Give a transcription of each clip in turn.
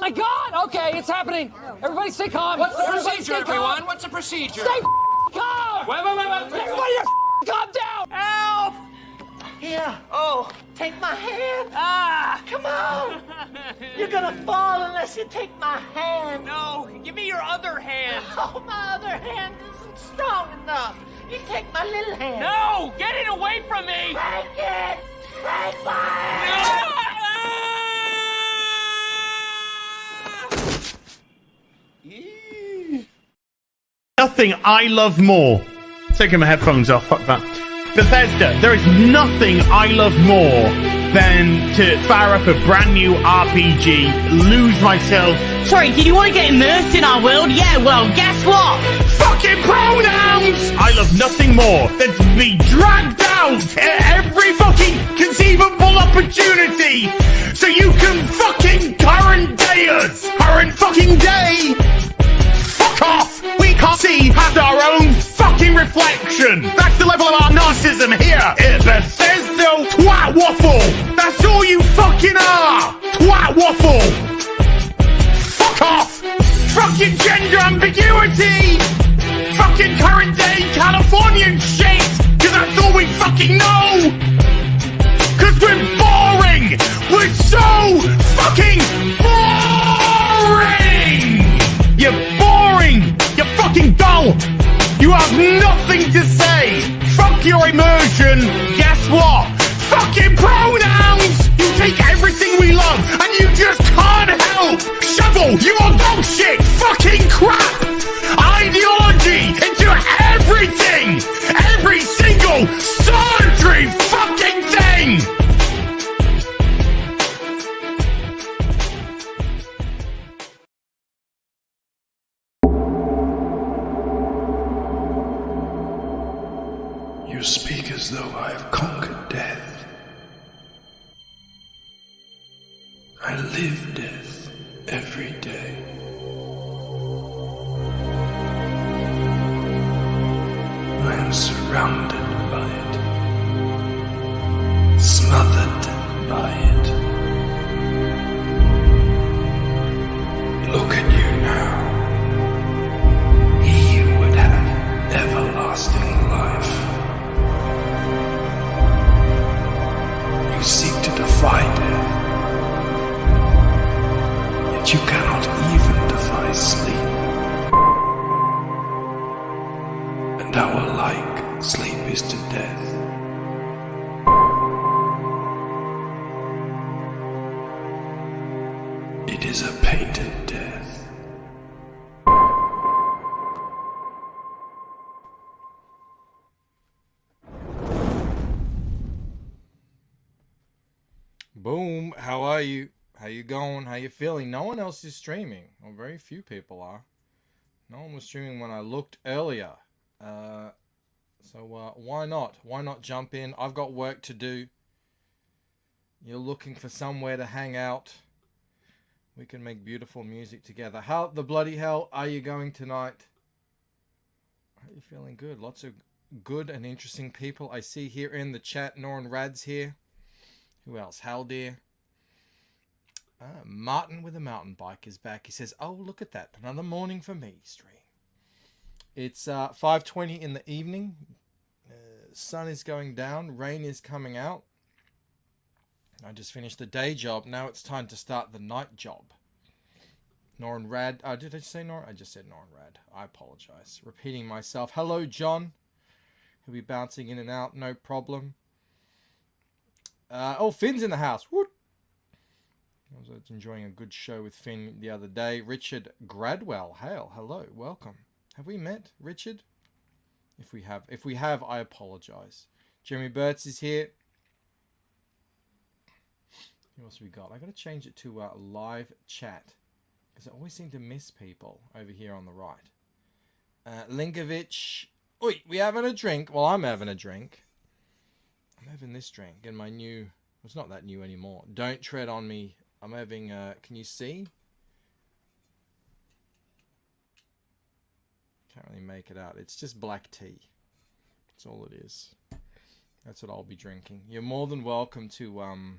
my God! Okay, it's happening. Everybody stay calm. What's the Everybody procedure, everyone? What's the procedure? Stay calm! Wait. Everybody calm down! Help! Here. Oh. Take my hand. Ah! Come on. You're gonna fall unless you take my hand. No, give me your other hand. Oh, my other hand isn't strong enough. You take my little hand. No! Get it away from me! Take it. Take my hand. Nothing I love more. Taking my headphones off, fuck that. Bethesda, there is nothing I love more than to fire up a brand new RPG, lose myself. Sorry, did you want to get immersed in our world? Yeah, well, guess what? Fucking pronouns! I love nothing more than to be dragged out at every fucking conceivable opportunity so you can fucking current day us. Current fucking day! Fuck off! We can't see past our own fucking reflection! That's the level of our narcissism here at Bethesda Twat Waffle! That's all you fucking are! Twat Waffle! Fuck off! Fucking gender ambiguity! Fucking current day Californian shit! Cause that's all we fucking know! Cause we're boring! We're so fucking boring! You're boring! You're fucking dull! You have nothing to say! Fuck your immersion! Guess what? Fucking pronouns! You take everything we love and you just can't help! Shovel your dog shit! Fucking crap! Ideology into everything! Every single surgery fucking thing! You speak as though I have conquered death. I live death every day. I am surrounded by it, smothered by it. Look at you now. He would have everlasting life. You seek to defy death, yet you cannot even defy sleep. And our like sleep is to death. It is a painted death. Boom, how are you? How you going? How you feeling? No one else is streaming. Well, very few people are. No one was streaming when I looked earlier. So why not? Why not jump in? I've got work to do. You're looking for somewhere to hang out. We can make beautiful music together. How the bloody hell are you going tonight? Are you feeling good? Lots of good and interesting people I see here in the chat. Norrin Rad's here. Who else? Haldir. Martin with a mountain bike is back. He says, oh, look at that. Another morning for me stream. It's 5:20 in the evening. Sun is going down. Rain is coming out. I just finished the day job. Now it's time to start the night job. Norrin Rad. Did I say Norrin? I just said Norrin Rad. I apologize. Repeating myself. Hello, John. He'll be bouncing in and out. No problem. Oh, Finn's in the house. Woot. I was enjoying a good show with Finn the other day. Richard Gradwell. Hail. Hello. Welcome. Have we met, Richard? If we have, I apologize. Jeremy Burtz is here. Who else we got? I got to change it to live chat because I always seem to miss people over here on the right. Linkovich. Oi, we having a drink? Well, I'm having a drink. I'm having this drink and my new... Well, it's not that new anymore. Don't tread on me. I'm having... can you see? Can't really make it out. It's just black tea. That's all it is. That's what I'll be drinking. You're more than welcome to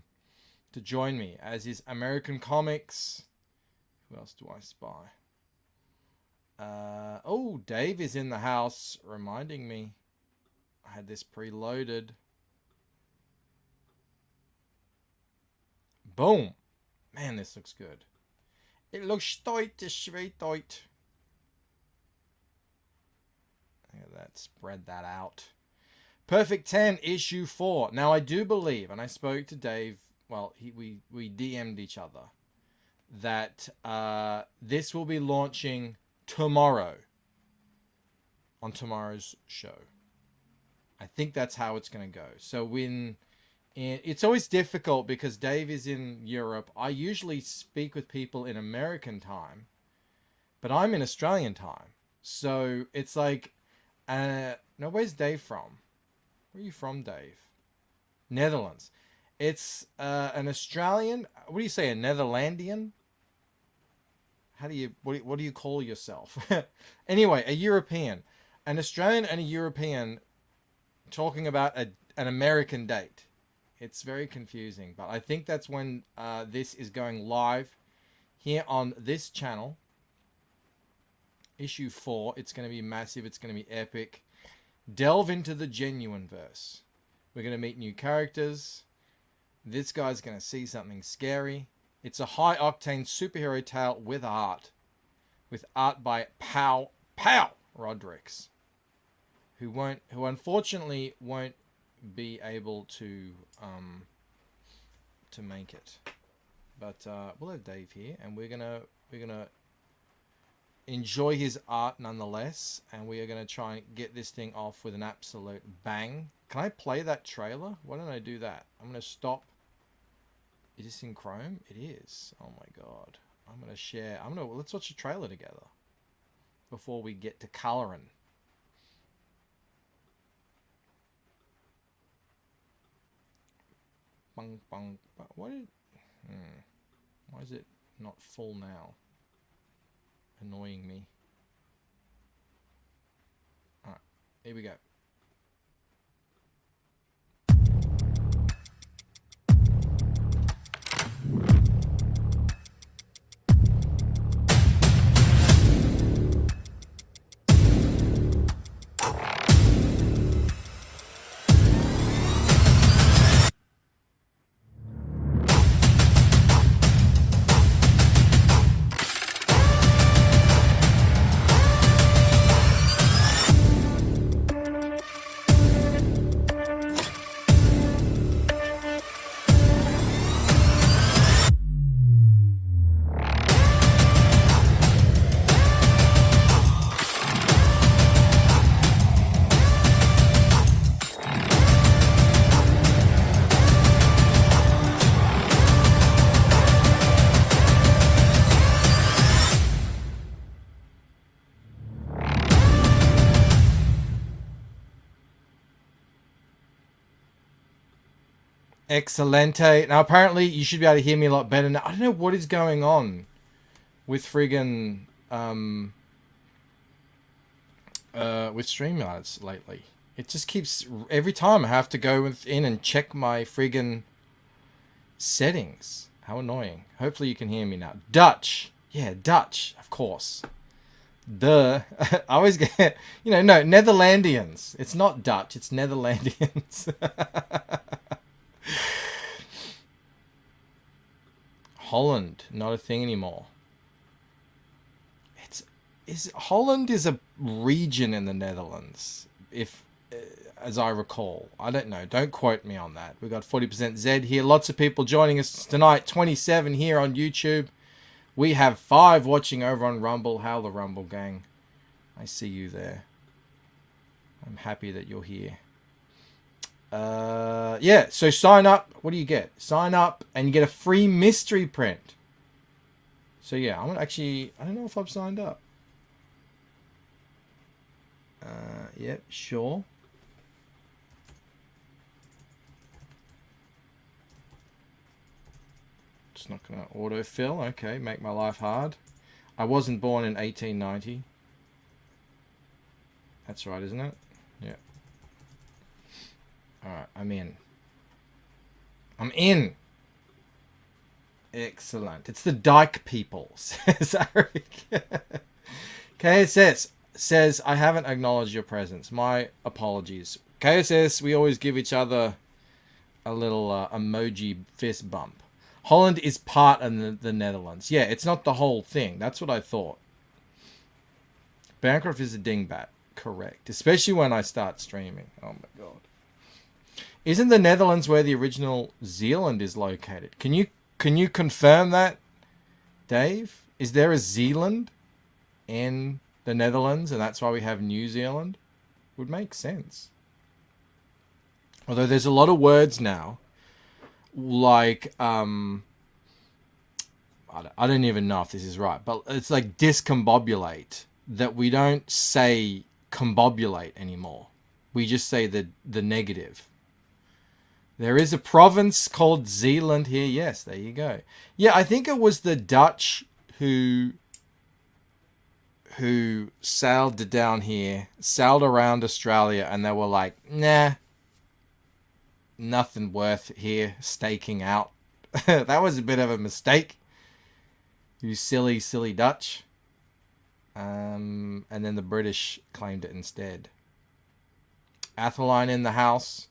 join me, as is American Comics, Who else do I spy? Oh, Dave is in the house, reminding me. I had this preloaded. Boom. Man, this looks good. It looks tight, very tight. Look at that. Spread that out. Perfect 10, issue 4. Now, I do believe, and I spoke to Dave, well, we DM'd each other, that this will be launching tomorrow on tomorrow's show. I think that's how it's going to go. So it's always difficult because Dave is in Europe. I usually speak with people in American time, but I'm in Australian time. So it's like, no, where's Dave from? Where are you from, Dave? Netherlands. It's an Australian. What do you say? A Netherlandian? How do you? What do you call yourself? Anyway, a European, an Australian, and a European talking about an American date. It's very confusing, but I think that's when this is going live here on this channel. Issue 4. It's going to be massive. It's going to be epic. Delve into the genuine verse. We're going to meet new characters. This guy's going to see something scary. It's a high-octane superhero tale with art. With art by Pow Rodriguez. Who unfortunately won't be able to make it. But we'll have Dave here, and we're gonna enjoy his art nonetheless, and we are gonna try and get this thing off with an absolute bang. Can I play that trailer? Why don't I do that? I'm gonna stop. Is this in Chrome? It is. Oh my god. I'm gonna share. Let's watch the trailer together before we get to Colur'n. Bung, bung. Why is it not full now? Annoying me. Alright, here we go. Excelente. Now, apparently, you should be able to hear me a lot better now. I don't know what is going on with friggin' with StreamYards lately. It just keeps... Every time I have to go in and check my friggin' settings. How annoying. Hopefully you can hear me now. Dutch. Yeah, Dutch. Of course. Duh. I always get... no, Netherlandians. It's not Dutch. It's Netherlandians. Holland, not a thing anymore. Holland is a region in the Netherlands, if as I recall. I don't know. Don't quote me on that. We've got 40% Z here. Lots of people joining us tonight. 27 here on YouTube. We have 5 watching over on Rumble. How the Rumble gang? I see you there. I'm happy that you're here. Yeah, so sign up. What do you get? Sign up and you get a free mystery print. So yeah, I'm gonna actually... I don't know if I've signed up. Yep, sure. It's not gonna autofill. Okay, make my life hard. I wasn't born in 1890. That's right, isn't it? Yeah. Alright, I'm in. I'm in! Excellent. It's the Dyke people, says Eric. KSS says, I haven't acknowledged your presence. My apologies. KSS, we always give each other a little emoji fist bump. Holland is part of the Netherlands. Yeah, it's not the whole thing. That's what I thought. Bancroft is a dingbat. Correct. Especially when I start streaming. Oh my god. Isn't the Netherlands where the original Zealand is located? Can you confirm that, Dave? Is there a Zealand in the Netherlands and that's why we have New Zealand? Would make sense. Although there's a lot of words now, like, I don't even know if this is right, but it's like discombobulate, that we don't say combobulate anymore. We just say the negative. There is a province called Zealand here. Yes, there you go. Yeah, I think it was the Dutch who sailed down here, sailed around Australia, and they were like, nah, nothing worth here staking out. That was a bit of a mistake. You silly, silly Dutch. And then the British claimed it instead. Athelline in the house.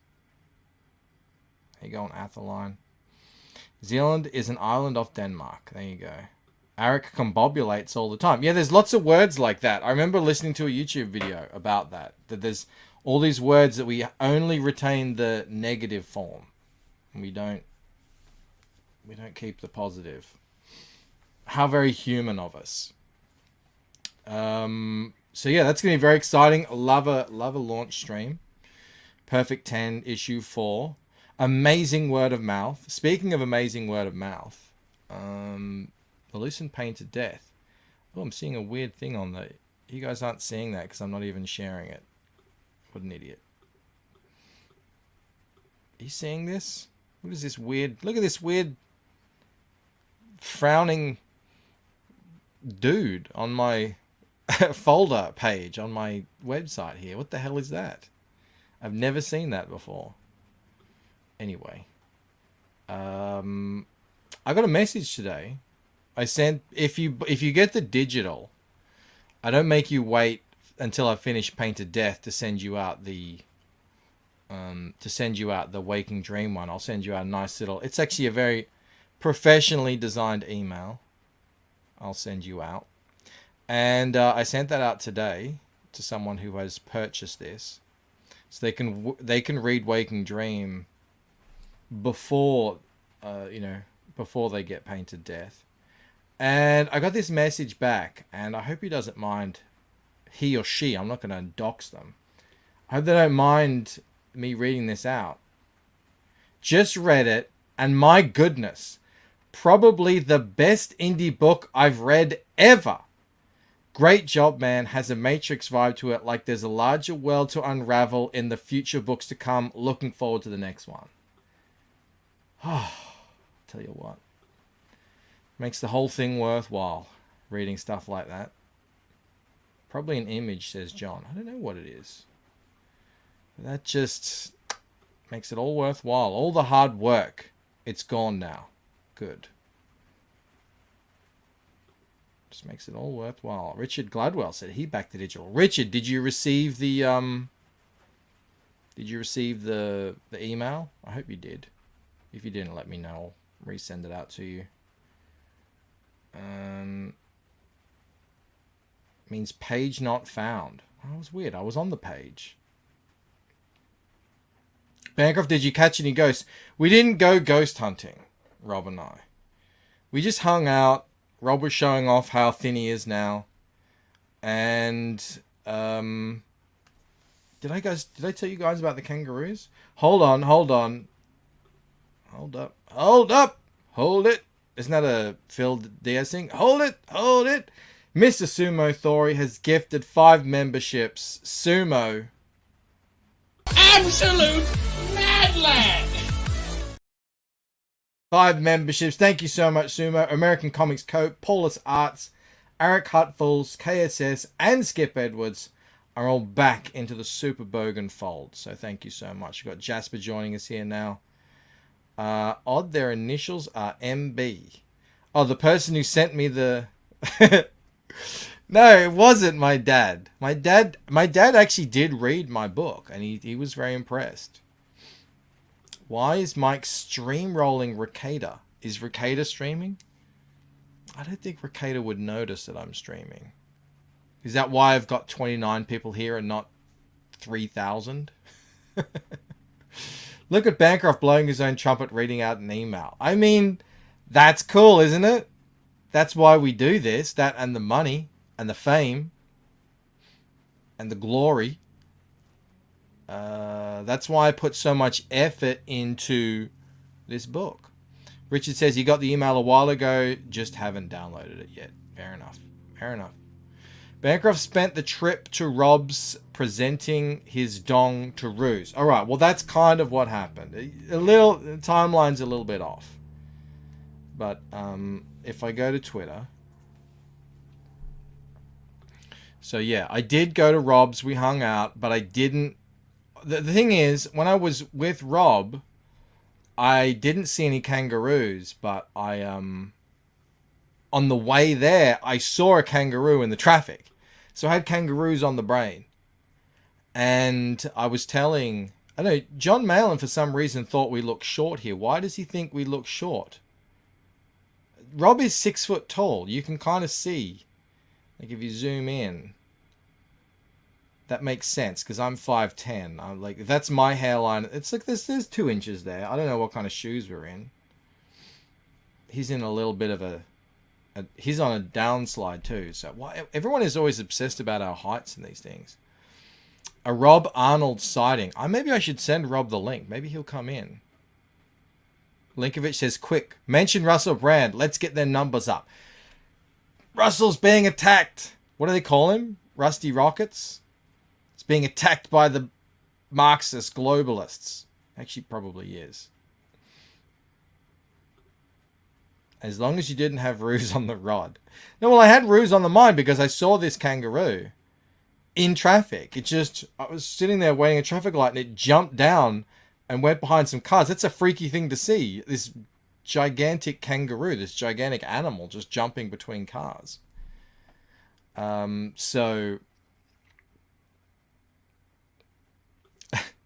There you go on Athelline. Zealand is an island off Denmark. There you go. Eric combobulates all the time. Yeah, there's lots of words like that. I remember listening to a YouTube video about that. That there's all these words that we only retain the negative form. And we don't keep the positive. How very human of us. So yeah, that's going to be very exciting. Love a launch stream. Perfect 10, issue 4. Amazing word of mouth. Speaking of amazing word of mouth, the Lucent Pain to Death. Oh, I'm seeing a weird thing on the... You guys aren't seeing that because I'm not even sharing it. What an idiot. Are you seeing this? What is this weird... Look at this weird frowning dude on my folder page on my website here. What the hell is that? I've never seen that before. Anyway. I got a message today. I sent, if you get the digital, I don't make you wait until I finish Paint to Death to send you out the Waking Dream one. I'll send you out a nice little, it's actually a very professionally designed email. I'll send you out. And I sent that out today to someone who has purchased this, so they can read Waking Dream before before they get Paint to Death. And I got this message back, and I hope he doesn't mind, he or she, I'm not going to dox them. I hope they don't mind me reading this out. Just read it, and my goodness, probably the best indie book I've read ever. Great job, man. Has a Matrix vibe to it, like there's a larger world to unravel in the future books to come. Looking forward to the next one. Oh, tell you what. Makes the whole thing worthwhile, reading stuff like that. Probably an image, says John. I don't know what it is. That just makes it all worthwhile. All the hard work, it's gone now. Good. Just makes it all worthwhile. Richard Gladwell said he backed the digital. Richard, did you receive the email? I hope you did. If you didn't, let me know. I'll resend it out to you. Means page not found. Oh, that was weird. I was on the page. Bancroft, did you catch any ghosts? We didn't go ghost hunting, Rob and I. We just hung out. Rob was showing off how thin he is now. And did I tell you guys about the kangaroos? Hold on. Hold it. Isn't that a Phil Diaz thing? Hold it. Mr. Sumo Thori has gifted 5 memberships. Sumo. Absolute madland! 5 memberships. Thank you so much, Sumo. American Comics Co., Paulus Arts, Eric Hutfuls, KSS, and Skip Edwards are all back into the Super Bogan fold. So thank you so much. We've got Jasper joining us here now. Odd, their initials are MB. Oh, the person who sent me the... No, it wasn't my dad. My dad actually did read my book, and he was very impressed. Why is Mike stream rolling Ricada? Is Ricada streaming? I don't think Ricada would notice that I'm streaming. Is that why I've got 29 people here and not 3,000? Look at Bancroft blowing his own trumpet, reading out an email. I mean, that's cool, isn't it? That's why we do this. That and the money and the fame and the glory. That's why I put so much effort into this book. Richard says, you got the email a while ago, just haven't downloaded it yet. Fair enough. Fair enough. Bancroft spent the trip to Rob's presenting his dong to Ruse. All right, well, that's kind of what happened. The timeline's a little bit off. But if I go to Twitter... So, yeah, I did go to Rob's. We hung out, but I didn't... The thing is, when I was with Rob, I didn't see any kangaroos, but I... on the way there, I saw a kangaroo in the traffic. So I had kangaroos on the brain. And I was telling... I don't know, John Malin, for some reason, thought we looked short here. Why does he think we look short? Rob is 6 foot tall. You can kind of see. Like, if you zoom in... That makes sense, because I'm 5'10". I'm like, if that's my hairline, it's like there's 2 inches there. I don't know what kind of shoes we're in. He's in a little bit of a he's on a downslide too. So why everyone is always obsessed about our heights and these things. A Rob Arnold sighting. Maybe I should send Rob the link. Maybe he'll come in. Linkovich says, quick, mention Russell Brand. Let's get their numbers up. Russell's being attacked. What do they call him? Rusty Rockets? It's being attacked by the Marxist globalists. Actually, probably is. As long as you didn't have Ruse on the rod. No, well, I had Ruse on the mind because I saw this kangaroo in traffic. I was sitting there waiting at a traffic light and it jumped down and went behind some cars. That's a freaky thing to see. This gigantic kangaroo, this gigantic animal just jumping between cars. So...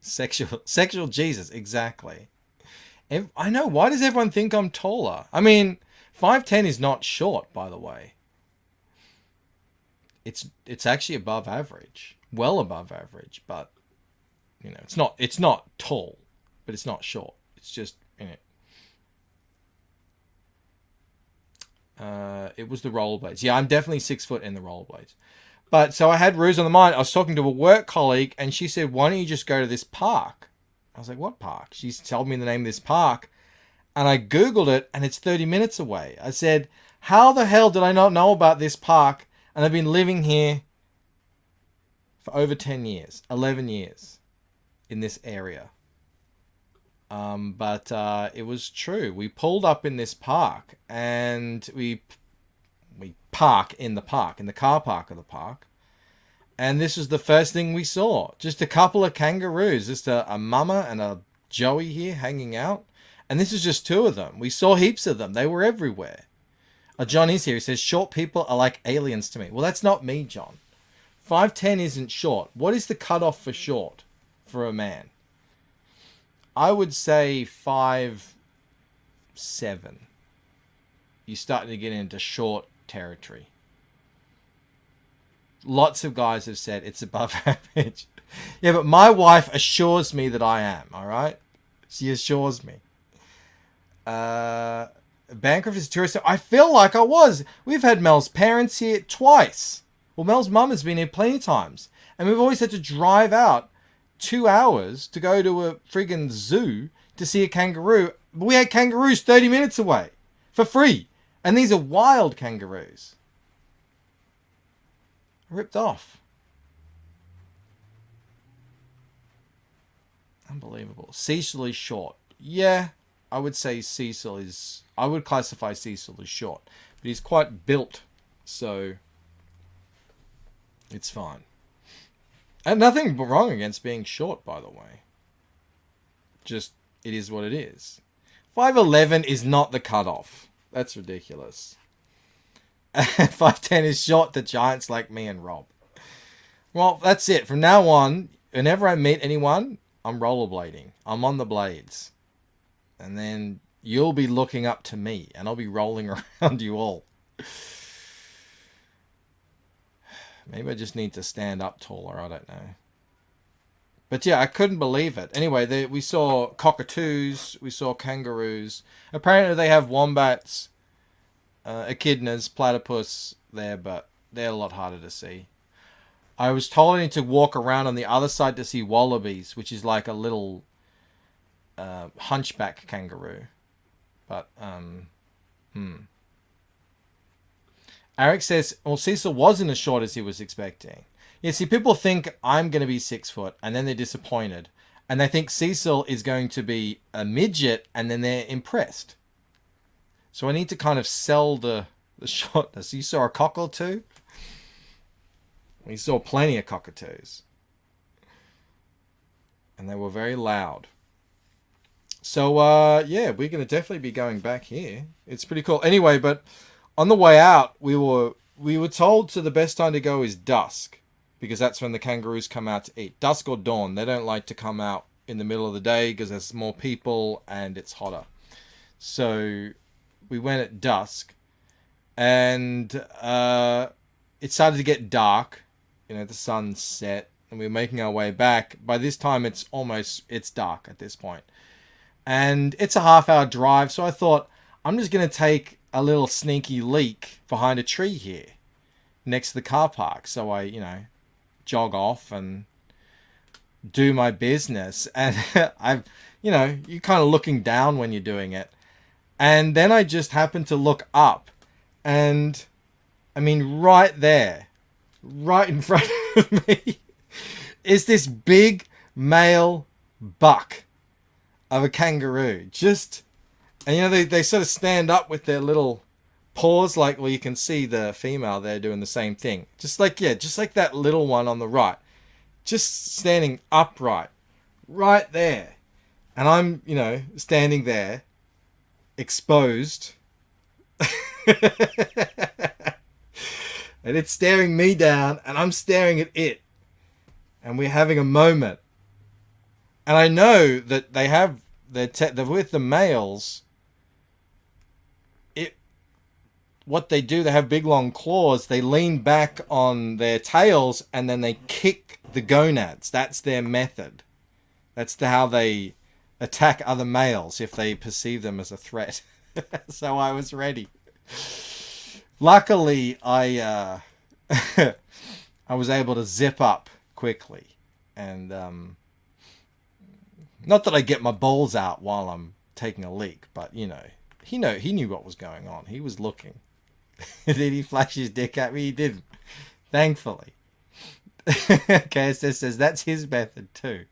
Sexual Jesus, exactly. I know, why does everyone think I'm taller? I mean, 5'10" is not short, by the way. It's actually above average. Well above average, but you know, it's not tall, but it's not short. It's just, you know. It was the rollerblades. Yeah, I'm definitely 6 foot in the rollerblades. But so I had Ruse on the mind. I was talking to a work colleague and she said, why don't you just go to this park? I was like, what park? She told me the name of this park. And I Googled it and it's 30 minutes away. I said, how the hell did I not know about this park? And I've been living here for over 10 years, 11 years in this area. But it was true. We pulled up in this park and we park in the park, in the car park of the park. And this was the first thing we saw. Just a couple of kangaroos, just a mama and a Joey here hanging out. And this is just 2 of them. We saw heaps of them. They were everywhere. John is here. He says, short people are like aliens to me. Well, that's not me, John. 5'10" isn't short. What is the cutoff for short for a man? I would say 5'7". You're starting to get into short territory. Lots of guys have said it's above average. Yeah, but my wife assures me that I am, all right? She assures me. Bancroft is a tourist. I feel like I was. We've had Mel's parents here twice. Well, Mel's mum has been here plenty of times. And we've always had to drive out 2 hours to go to a friggin' zoo to see a kangaroo. We had kangaroos 30 minutes away for free. And these are wild kangaroos. Ripped off. Unbelievable. Cecil is short. Yeah, I would say Cecil is... I would classify Cecil as short. But he's quite built. So... it's fine. And nothing wrong against being short, by the way. Just, it is what it is. 5'11" is not the cutoff. That's ridiculous. 5'10" is short to giants like me and Rob. Well, that's it. From now on, whenever I meet anyone, I'm rollerblading. I'm on the blades. And then you'll be looking up to me, and I'll be rolling around you all. Maybe I just need to stand up taller. I don't know. But yeah, I couldn't believe it. Anyway, we saw cockatoos. We saw kangaroos. Apparently they have wombats, echidnas, platypus there, but they're a lot harder to see. I was told I need to walk around on the other side to see wallabies, which is like a little hunchback kangaroo. But, Eric says, well, Cecil wasn't as short as he was expecting. Yeah, see, people think I'm going to be 6 foot, and then they're disappointed. And they think Cecil is going to be a midget, and then they're impressed. So I need to kind of sell the shortness. You saw a cockatoo? We saw plenty of cockatoos. And they were very loud. So, yeah, we're going to definitely be going back here. It's pretty cool. Anyway, but on the way out, we were told the best time to go is dusk, because that's when the kangaroos come out to eat. Dusk or dawn. They don't like to come out in the middle of the day because there's more people and it's hotter. So we went at dusk, and it started to get dark. You know, the sun set, and we were making our way back. By this time, it's dark at this point. And it's a half-hour drive, so I thought, I'm just going to take a little sneaky leak behind a tree here next to the car park. So I, jog off and do my business. And you're kind of looking down when you're doing it. And then I just happened to look up. And, right there, right in front of me, is this big male buck of a kangaroo. And they sort of stand up with their little paws, like, well, you can see the female there doing the same thing. Just like that little one on the right. Just standing upright. Right there. And I'm, standing there, exposed. And it's staring me down, and I'm staring at it. And we're having a moment. And I know that they're with the males. What they do, they have big long claws. They lean back on their tails and then they kick the gonads. That's their method. That's how they attack other males if they perceive them as a threat. So I was ready. Luckily, I was able to zip up quickly, and not that I get my balls out while I'm taking a leak, but he knew what was going on. He was looking. Did he flash his dick at me? He didn't, thankfully. KSS says that's his method too.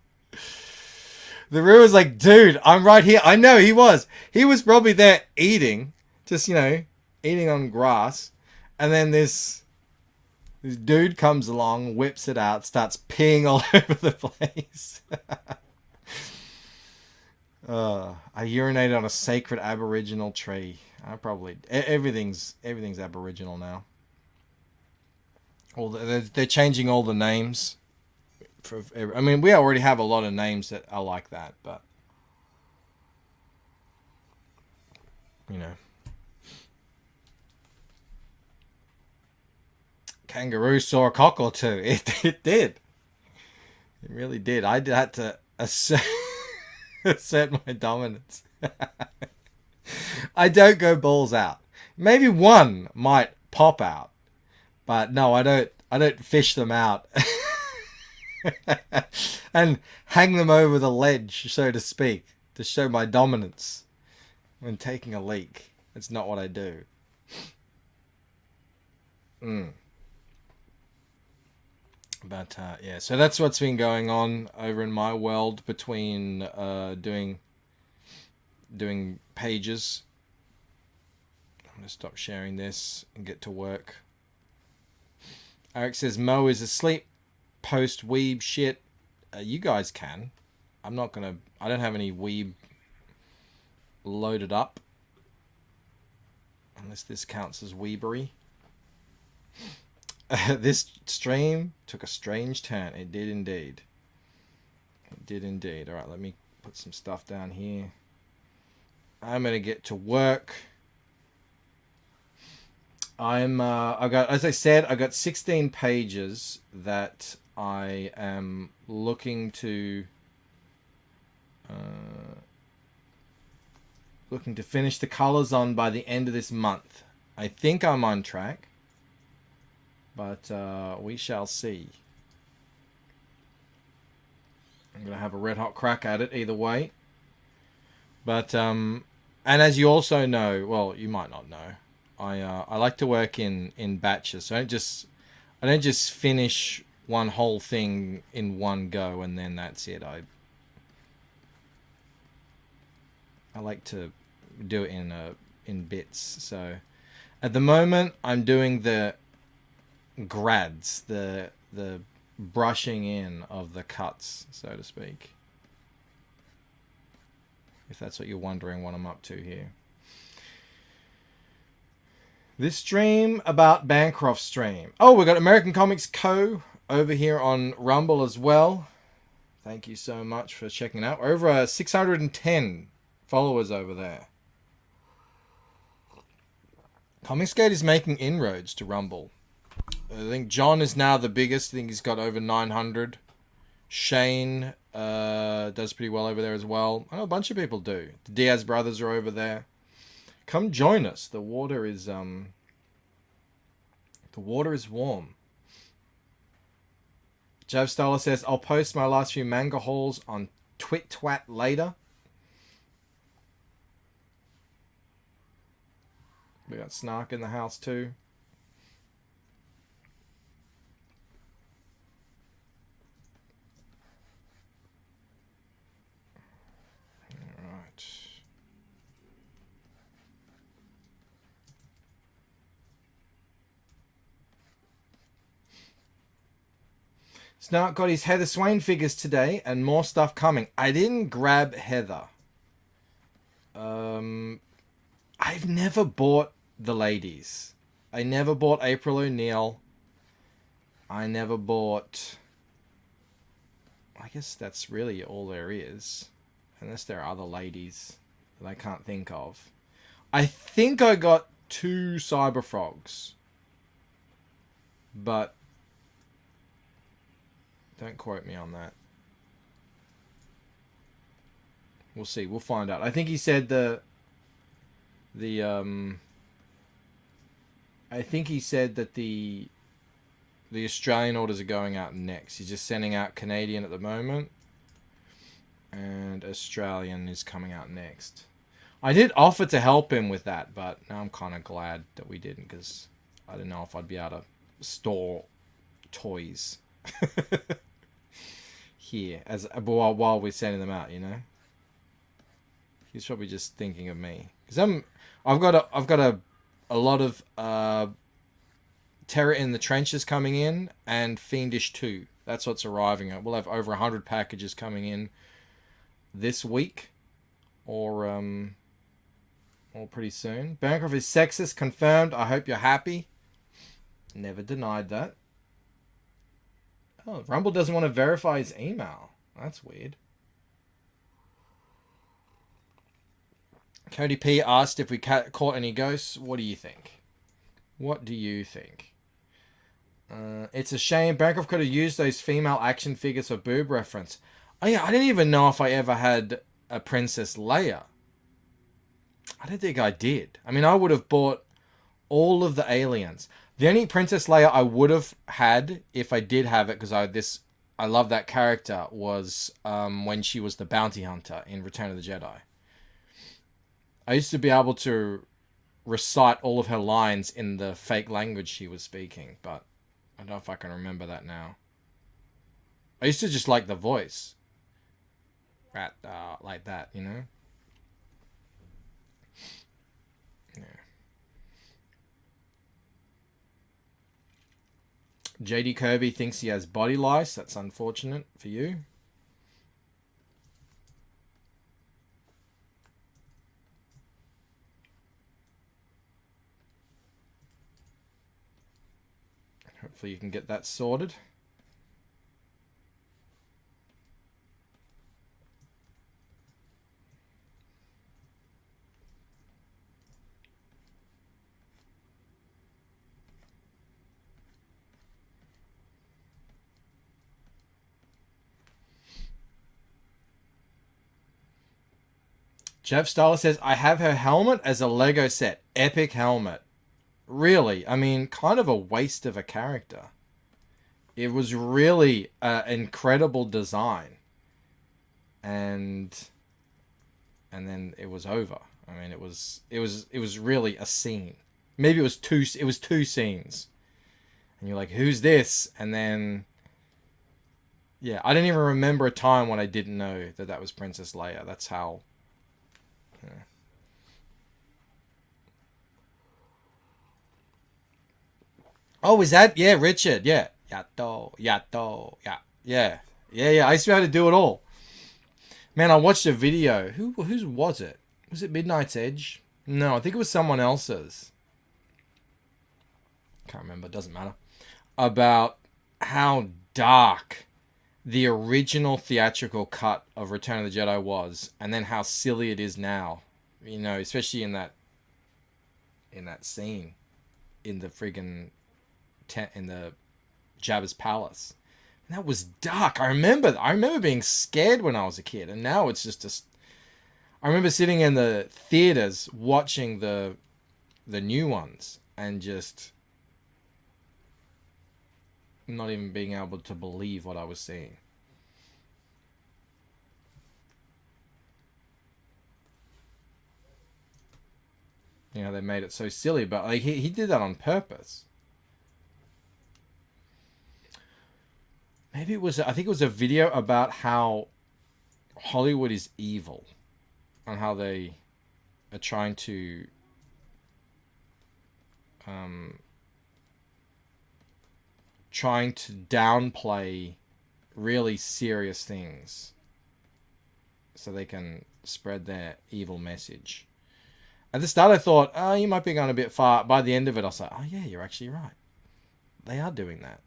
The Roo was like, dude, I'm right here. I know he was. He was probably there eating, just eating on grass, and then this dude comes along, whips it out, starts peeing all over the place. I urinated on a sacred Aboriginal tree. Everything's Aboriginal now. They're changing all the names. We already have a lot of names that are like that, but Kangaroo saw a cock or two. It did. It really did. I had to assert my dominance. I don't go balls out. Maybe one might pop out, but no, I don't fish them out and hang them over the ledge, so to speak, to show my dominance when taking a leak. That's not what I do. But yeah, so that's what's been going on over in my world between doing pages. I'm going to stop sharing this and get to work. Eric says Mo is asleep post weeb shit. You guys can. I don't have any weeb loaded up. Unless this counts as weebery. This stream took a strange turn. It did indeed. It did indeed. Alright, let me put some stuff down here. I'm going to get to work. I got, as I said, I got 16 pages that I am looking to finish the colors on by the end of this month. I think I'm on track, but we shall see. I'm gonna have a red hot crack at it either way. But and as you also know, well, you might not know, I like to work in batches. So I don't just finish one whole thing in one go and then that's it. I like to do it in bits. So at the moment I'm doing the grads, the brushing in of the cuts, so to speak. If that's what you're wondering what I'm up to here. This stream about Bancroft stream. Oh, we got American Comics Co. over here on Rumble as well. Thank you so much for checking it out. We're over 610 followers over there. Comicsgate is making inroads to Rumble. I think John is now the biggest. I think he's got over 900. Shane does pretty well over there as well. I know a bunch of people do. The Diaz brothers are over there. Come join us. The water is warm. Jav Stoller says, I'll post my last few manga hauls on TwitTwat later. We got Snark in the house too. Alright. Snark got his Heather Swain figures today and more stuff coming. I didn't grab Heather. I've never bought the ladies. I never bought April O'Neil. I never bought... I guess that's really all there is. Unless there are other ladies that I can't think of. I think I got 2 Cyber Frogs. But... don't quote me on that. We'll see. We'll find out. I think he said I think he said that the Australian orders are going out next. He's just sending out Canadian at the moment. And Australian is coming out next. I did offer to help him with that, but now I'm kind of glad that we didn't, because I didn't know if I'd be able to store toys here as while we're sending them out, you know. He's probably just thinking of me, because I've got a lot of Terror in the Trenches coming in and Fiendish 2. That's what's arriving at. We'll have over 100 packages coming in this week, or pretty soon. Bancroft is sexist, confirmed. I hope you're happy. Never denied that. Oh, Rumble doesn't want to verify his email. That's weird. Cody P asked if we caught any ghosts. What do you think? What do you think? It's a shame. Bancroft could have used those female action figures for boob reference. Oh yeah, I didn't even know if I ever had a Princess Leia. I don't think I did. I mean, I would have bought all of the aliens. The only Princess Leia I would have had, if I did have it, because I love that character, was when she was the bounty hunter in Return of the Jedi. I used to be able to recite all of her lines in the fake language she was speaking, but I don't know if I can remember that now. I used to just like the voice. Like that, you know? Yeah. JD Kirby thinks he has body lice. That's unfortunate for you. Hopefully you can get that sorted. Jeff Styler says, I have her helmet as a Lego set. Epic helmet. Really? I mean, kind of a waste of a character. It was really an incredible design. And then it was over. I mean, it was really a scene. Maybe it was two scenes. And you're like, who's this? And then, yeah, I didn't even remember a time when I didn't know that that was Princess Leia. That's how... Yeah. Oh, is that? Yeah, Richard. Yeah. Yato. Yeah. I used to be able to do it all. Man, I watched a video. Whose was it? Was it Midnight's Edge? No, I think it was someone else's. Can't remember. It doesn't matter. About how dark the original theatrical cut of Return of the Jedi was, and then how silly it is now. You know, especially in that scene in the friggin' tent in the Jabba's palace. And that was dark. I remember being scared when I was a kid, and now it's just I remember sitting in the theaters watching the new ones and just not even being able to believe what I was seeing. You know, they made it so silly, but like he did that on purpose. Maybe I think it was a video about how Hollywood is evil and how they are trying to downplay really serious things so they can spread their evil message. At the start I thought, oh, you might be going a bit far. By the end of it I was like, oh yeah, you're actually right. They are doing that.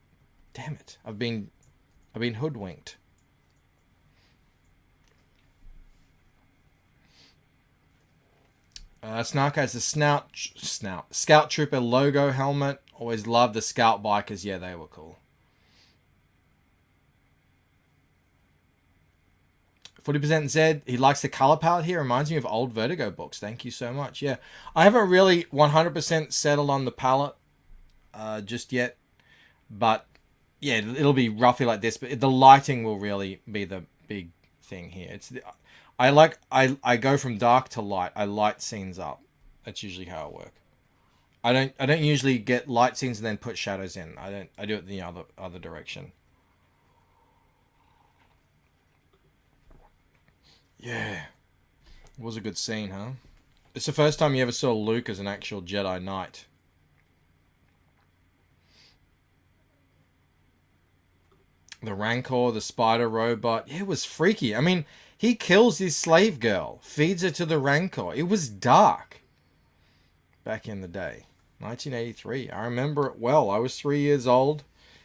Damn it. I've been hoodwinked. Snark has the Scout Trooper logo helmet. Always loved the Scout bikers. Yeah, they were cool. %, said he likes the color palette here. Reminds me of old Vertigo books. Thank you so much. Yeah, I haven't really 100% settled on the palette just yet, but yeah, it'll be roughly like this. But the lighting will really be the big thing here. I go from dark to light. I light scenes up. That's usually how I work. I don't usually get light scenes and then put shadows in. I do it the other direction. Yeah. It was a good scene, huh? It's the first time you ever saw Luke as an actual Jedi Knight. The Rancor, the spider robot. Yeah, it was freaky. I mean, he kills his slave girl, feeds her to the Rancor. It was dark. Back in the day. 1983. I remember it well. I was 3 years old.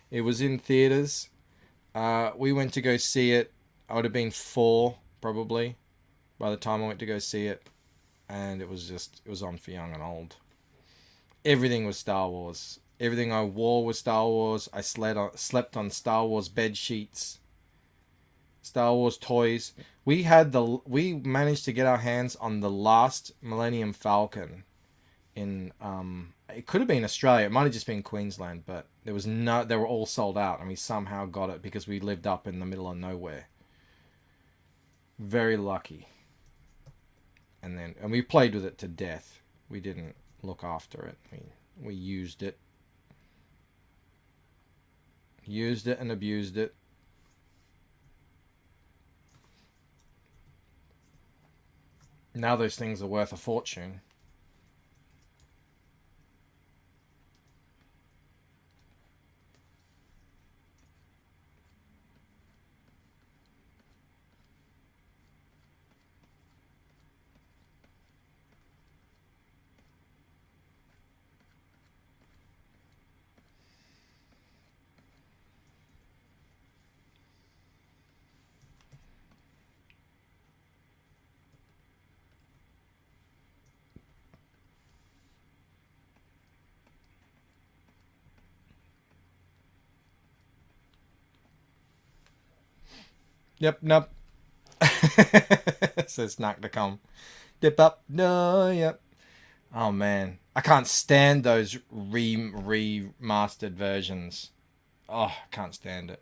It was in theaters. We went to go see it. I would have been 4, probably, by the time I went to go see it. And it was on for young and old. Everything was Star Wars. Everything I wore was Star Wars. I slept on Star Wars bed sheets. Star Wars toys. We managed to get our hands on the last Millennium Falcon in it could have been Australia. It might have just been Queensland, but they were all sold out, and we somehow got it because we lived up in the middle of nowhere. Very lucky. And we played with it to death. We didn't look after it. We used it. Used it and abused it. Now those things are worth a fortune. Yep, nope. Says Snack to come. Dip up. No, yep. Oh, man. I can't stand those remastered versions. Oh, I can't stand it.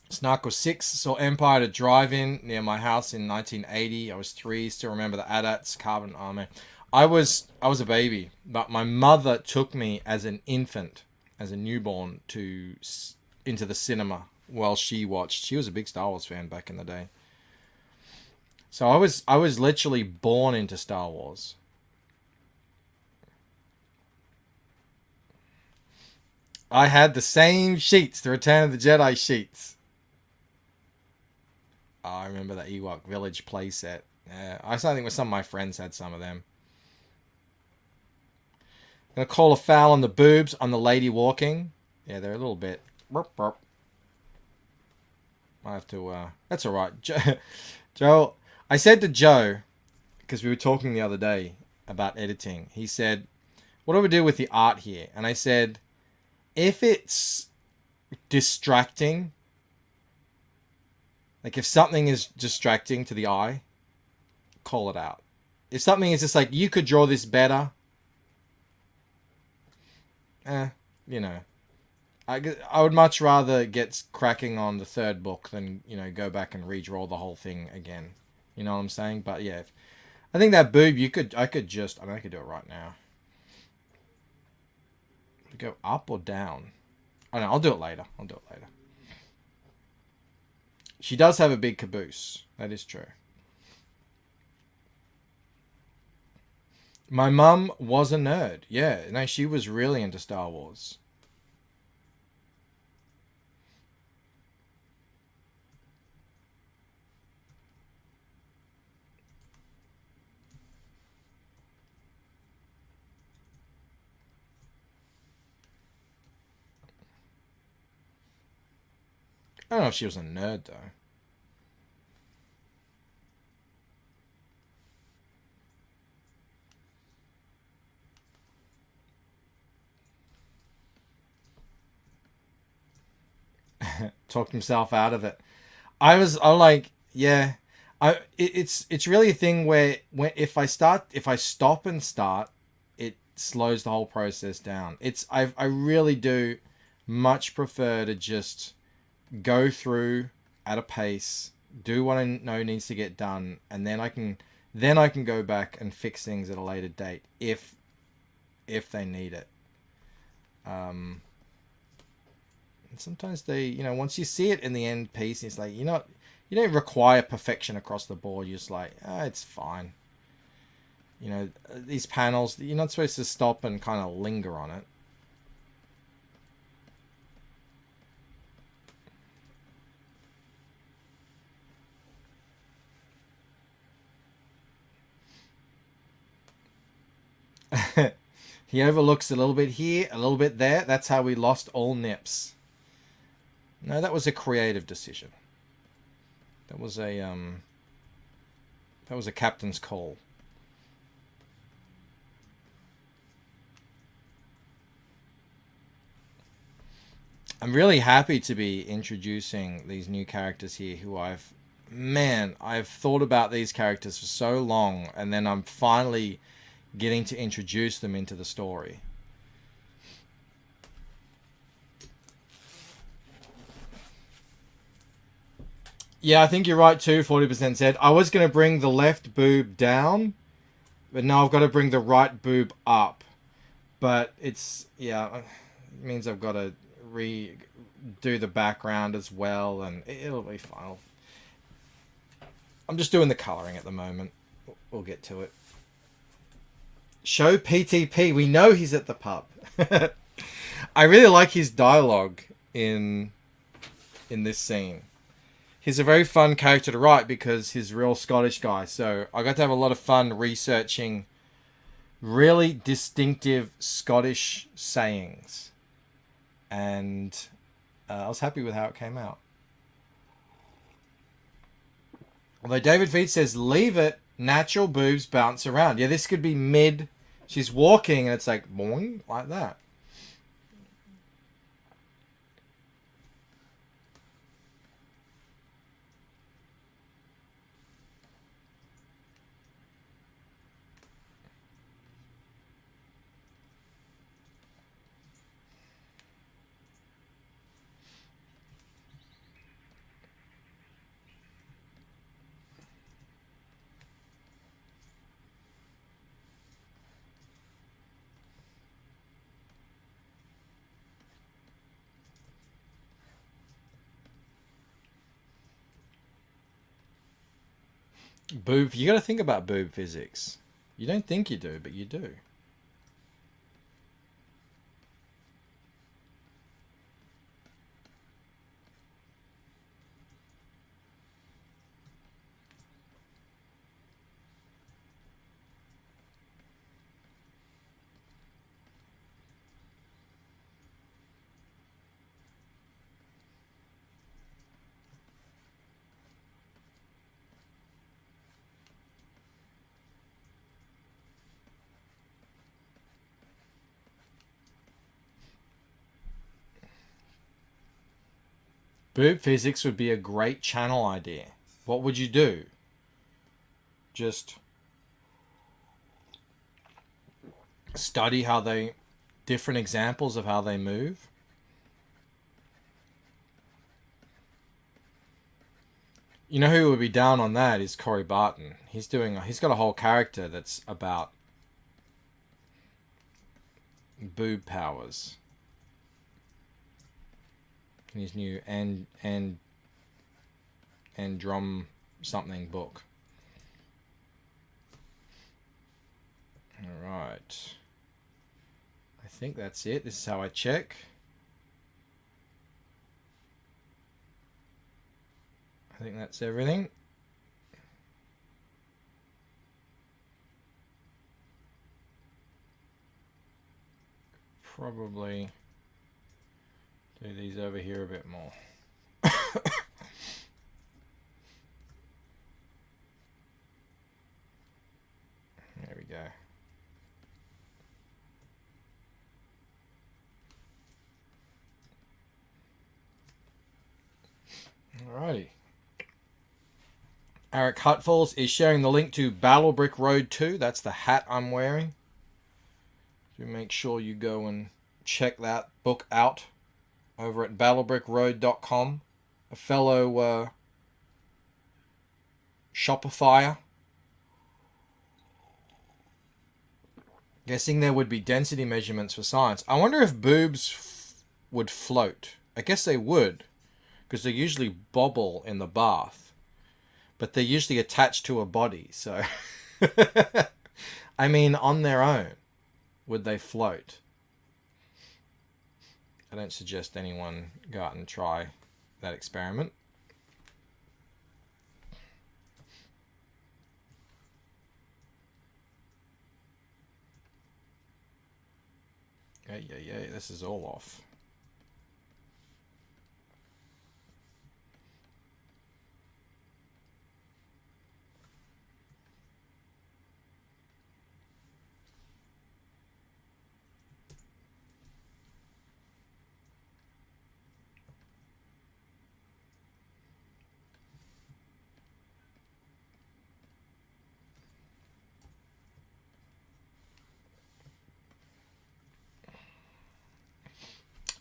Snark was 6, saw Empire at a drive-in near my house in 1980. I was 3, still remember the AT-ATs, carbon. Oh, man. I was a baby, but my mother took me as an infant, as a newborn, into the cinema while she watched. She was a big Star Wars fan back in the day. So I was literally born into Star Wars. I had the same sheets, the Return of the Jedi sheets. Oh, I remember that Ewok Village playset. Yeah, I think some of my friends had some of them. Gonna call a foul on the boobs on the lady walking. Yeah, they're a little bit. Burp, burp. I have to. That's all right, Joe. I said to Joe, because we were talking the other day about editing. He said, "What do we do with the art here?" And I said, "If it's distracting." Like, if something is distracting to the eye, call it out. If something is just like, you could draw this better, you know. I would much rather get cracking on the third book than, you know, go back and redraw the whole thing again. You know what I'm saying? But, yeah. I think that boob, I could do it right now. Go up or down? Oh, no, I'll do it later. She does have a big caboose. That is true. My mum was a nerd. Yeah, no, she was really into Star Wars. I don't know if she was a nerd, though. Talked himself out of it. I'm like, yeah. It's really a thing where if I stop and start, it slows the whole process down. I really do much prefer to just go through at a pace, do what I know needs to get done, and then I can go back and fix things at a later date if they need it. And sometimes once you see it in the end piece, it's like, you don't require perfection across the board. You're just like, it's fine. These panels, you're not supposed to stop and kind of linger on it. He overlooks a little bit here, a little bit there. That's how we lost all nips. No, that was a creative decision. That was a captain's call. I'm really happy to be introducing these new characters here who I've thought about these characters for so long, and then I'm finally getting to introduce them into the story. Yeah, I think you're right too, 40% said. I was going to bring the left boob down, but now I've got to bring the right boob up. But it means I've got to redo the background as well, and it'll be fine. I'm just doing the colouring at the moment. We'll get to it. Show PTP. We know he's at the pub. I really like his dialogue in this scene. He's a very fun character to write because he's a real Scottish guy. So I got to have a lot of fun researching really distinctive Scottish sayings. And I was happy with how it came out. Although David Feed says, leave it. Natural boobs bounce around. Yeah, this could be mid. She's walking and it's like, boing, like that. Boob, you got to think about boob physics. You don't think you do, but you do. Boob physics would be a great channel idea. What would you do? Just study how they, different examples of how they move. You know who would be down on that is Corey Barton. He's got a whole character that's about boob powers. In his new and drum something book. All right. I think that's it. This is how I check. I think that's everything. Probably do these over here a bit more. There we go. Alrighty. Eric Hutfalls is sharing the link to Battlebrick Road 2. That's the hat I'm wearing. So make sure you go and check that book out over at battlebrickroad.com. A fellow Shopifyer. Guessing there would be density measurements for science. I wonder if boobs would float. I guess they would, because they usually bobble in the bath. But they're usually attached to a body, so... I mean, on their own, would they float? I don't suggest anyone go out and try that experiment. Yeah, this is all off.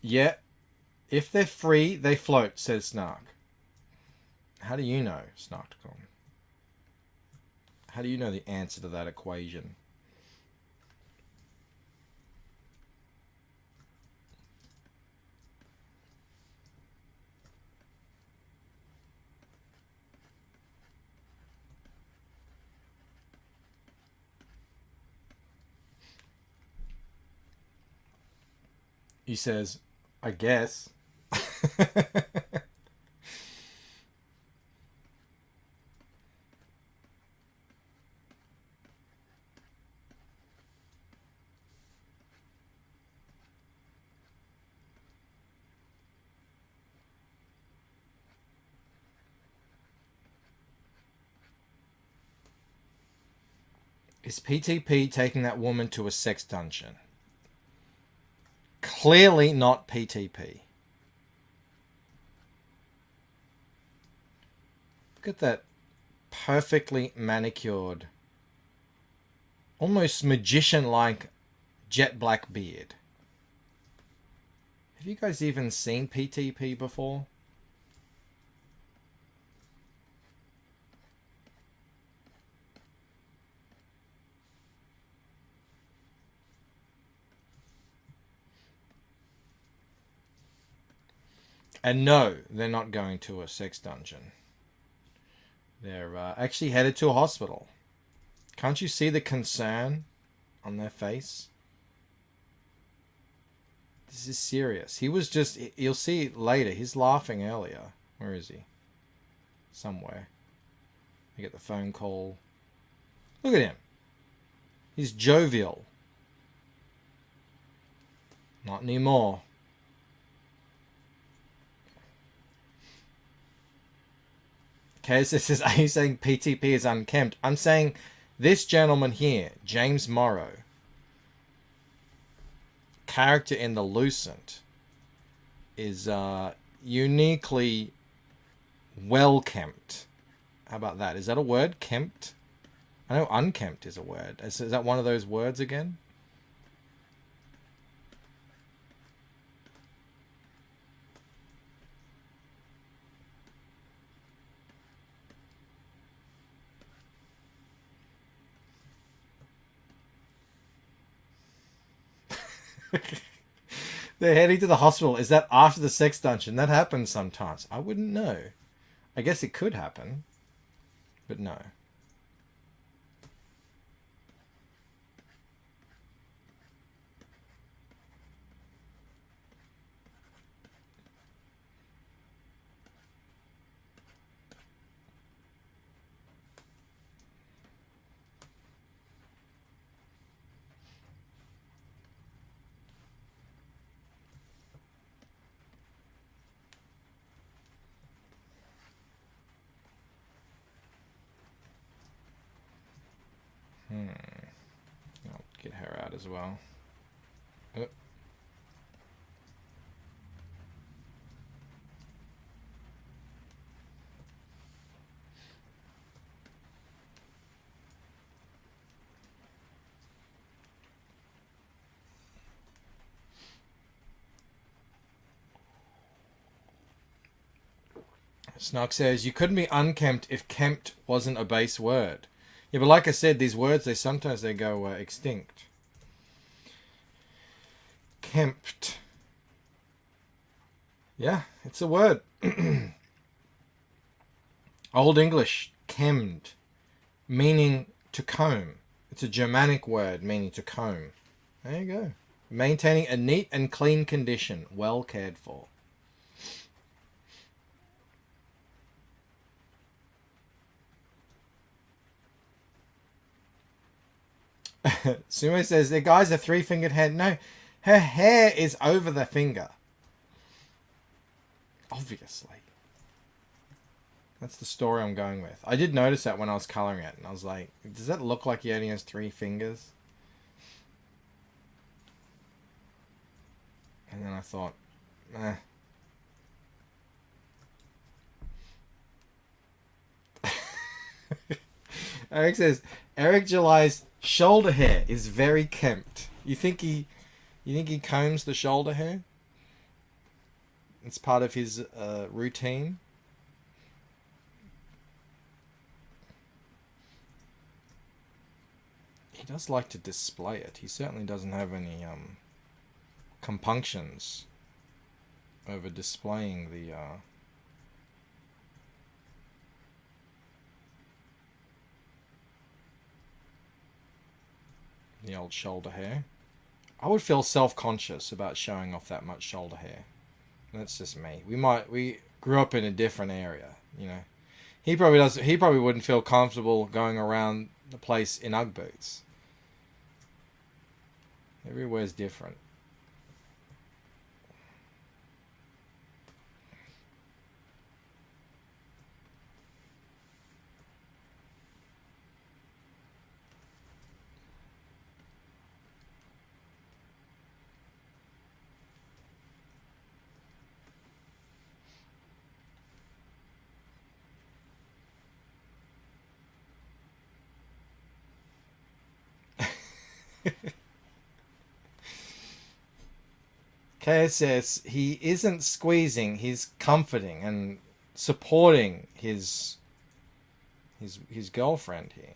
Yeah, if they're free, they float, says Snark. How do you know, Snarkcom? How do you know the answer to that equation? He says, I guess. Is PTP taking that woman to a sex dungeon? Clearly not PTP. Look at that perfectly manicured, almost magician-like jet black beard. Have you guys even seen PTP before? And no, they're not going to a sex dungeon. They're actually headed to a hospital. Can't you see the concern on their face? This is serious. He was just... You'll see it later. He's laughing earlier. Where is he? Somewhere. I get the phone call. Look at him. He's jovial. Not anymore. Okay, so this is, are you saying PTP is unkempt? I'm saying this gentleman here, James Morrow, character in the Lucent, is uniquely well kempt. How about that? Is that a word? Kempt? I know unkempt is a word. Is that one of those words again? They're heading to the hospital. Is that after the sex dungeon? That happens sometimes. I wouldn't know. I guess it could happen. But no. I'll get her out as well. Oh. Snock says, you couldn't be unkempt if kempt wasn't a base word. Yeah, but like I said, these words, sometimes they go extinct. Kempt. Yeah, it's a word. Old English, kemmed, meaning to comb. It's a Germanic word meaning to comb. There you go. Maintaining a neat and clean condition, well cared for. Sumo says, the guy's a three-fingered hand. No, her hair is over the finger. Obviously. That's the story I'm going with. I did notice that when I was coloring it, and I was like, does that look like he only has 3 fingers? And then I thought, eh. Eric says, Eric July's shoulder hair is very kempt. You think he combs the shoulder hair? It's part of his routine. He does like to display it. He certainly doesn't have any compunctions over displaying the old shoulder hair. I would feel self-conscious about showing off that much shoulder hair. That's just me. We grew up in a different area, you know. He probably wouldn't feel comfortable going around the place in Ugg boots. Everywhere's different. Kaya says he isn't squeezing, he's comforting and supporting his girlfriend here.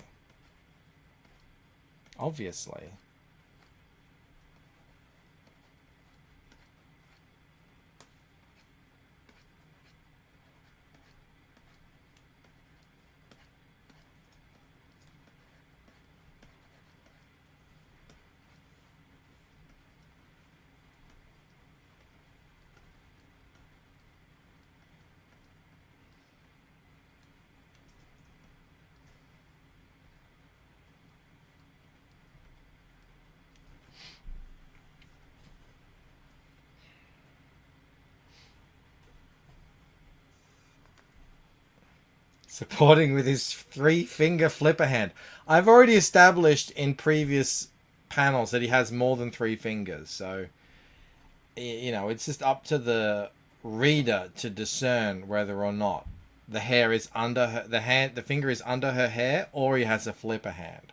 Obviously. Supporting with his 3-finger flipper hand. I've already established in previous panels that he has more than 3 fingers. So, you know, it's just up to the reader to discern whether or not the hair is under her, the finger is under her hair, or he has a flipper hand.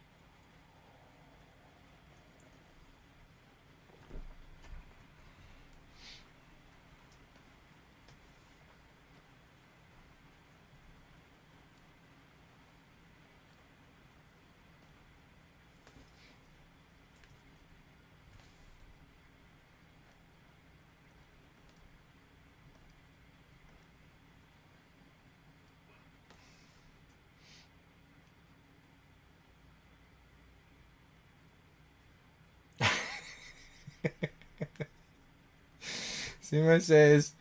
Sumo says,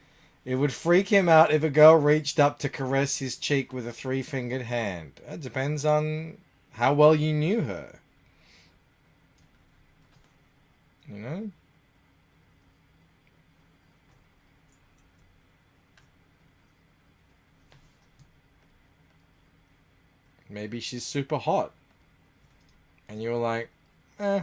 it would freak him out if a girl reached up to caress his cheek with a 3-fingered hand. It depends on how well you knew her. You know? Maybe she's super hot. And you were like, eh.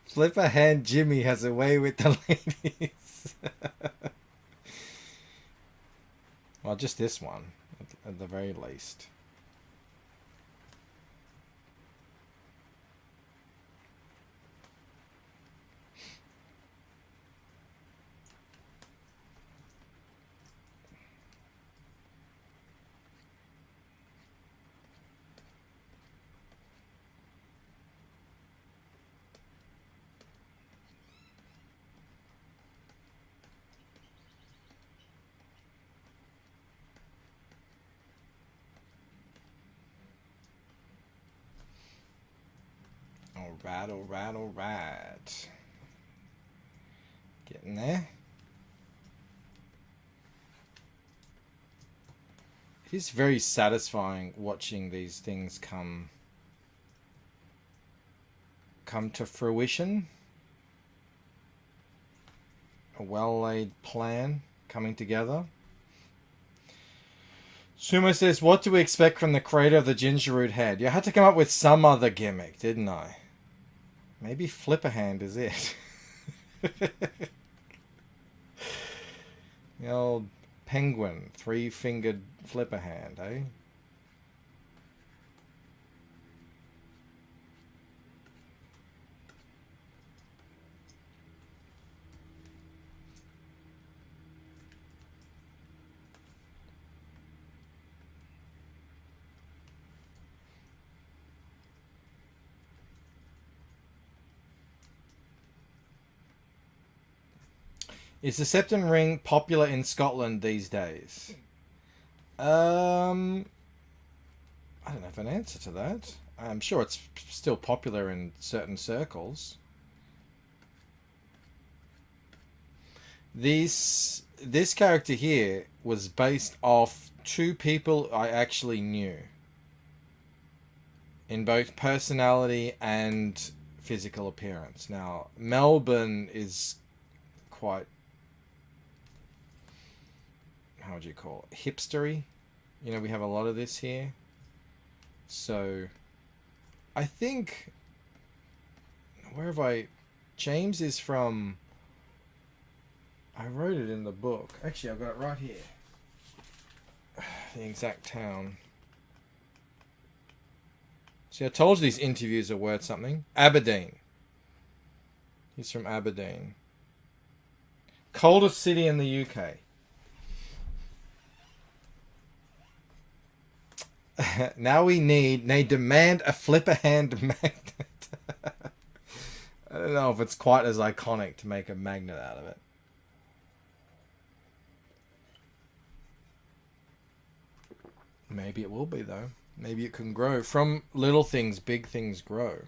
Flipper hand Jimmy has a way with the ladies. Well, just this one, at the very least. All right. Getting there. It is very satisfying watching these things come to fruition. A well-laid plan coming together. Sumo says, what do we expect from the creator of the ginger root head? You had to come up with some other gimmick, didn't I? Maybe flipper hand is it. The old penguin, 3-fingered flipper hand, eh? Is the Septon ring popular in Scotland these days? I don't have an answer to that. I'm sure it's still popular in certain circles. This character here was based off 2 people I actually knew. In both personality and physical appearance. Now, Melbourne is quite... how would you call it? Hipstery. You know, we have a lot of this here. So, I think... where have I... James is from... I wrote it in the book. Actually, I've got it right here. The exact town. See, I told you these interviews are worth something. Aberdeen. He's from Aberdeen. Coldest city in the UK. Now they demand a flipper hand magnet. I don't know if it's quite as iconic to make a magnet out of it. Maybe it will be, though. Maybe it can grow. From little things, big things grow.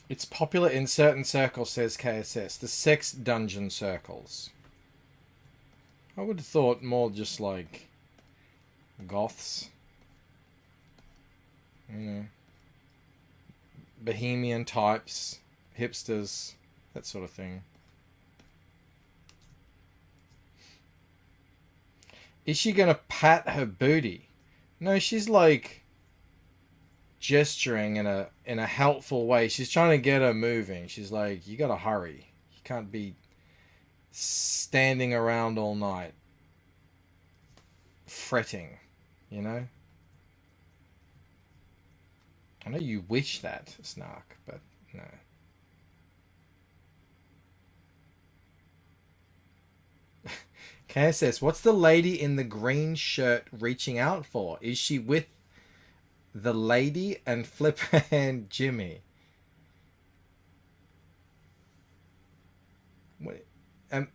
It's popular in certain circles, says KSS. The sex dungeon circles. I would have thought more just like goths. You know. Bohemian types. Hipsters. That sort of thing. Is she gonna pat her booty? No, she's like gesturing in a helpful way. She's trying to get her moving. She's like, you gotta hurry. You can't be standing around all night fretting, you know? I know you wish that, Snark, but no. KSS, what's the lady in the green shirt reaching out for? Is she with the lady and Flipper Hand Jimmy? Wait,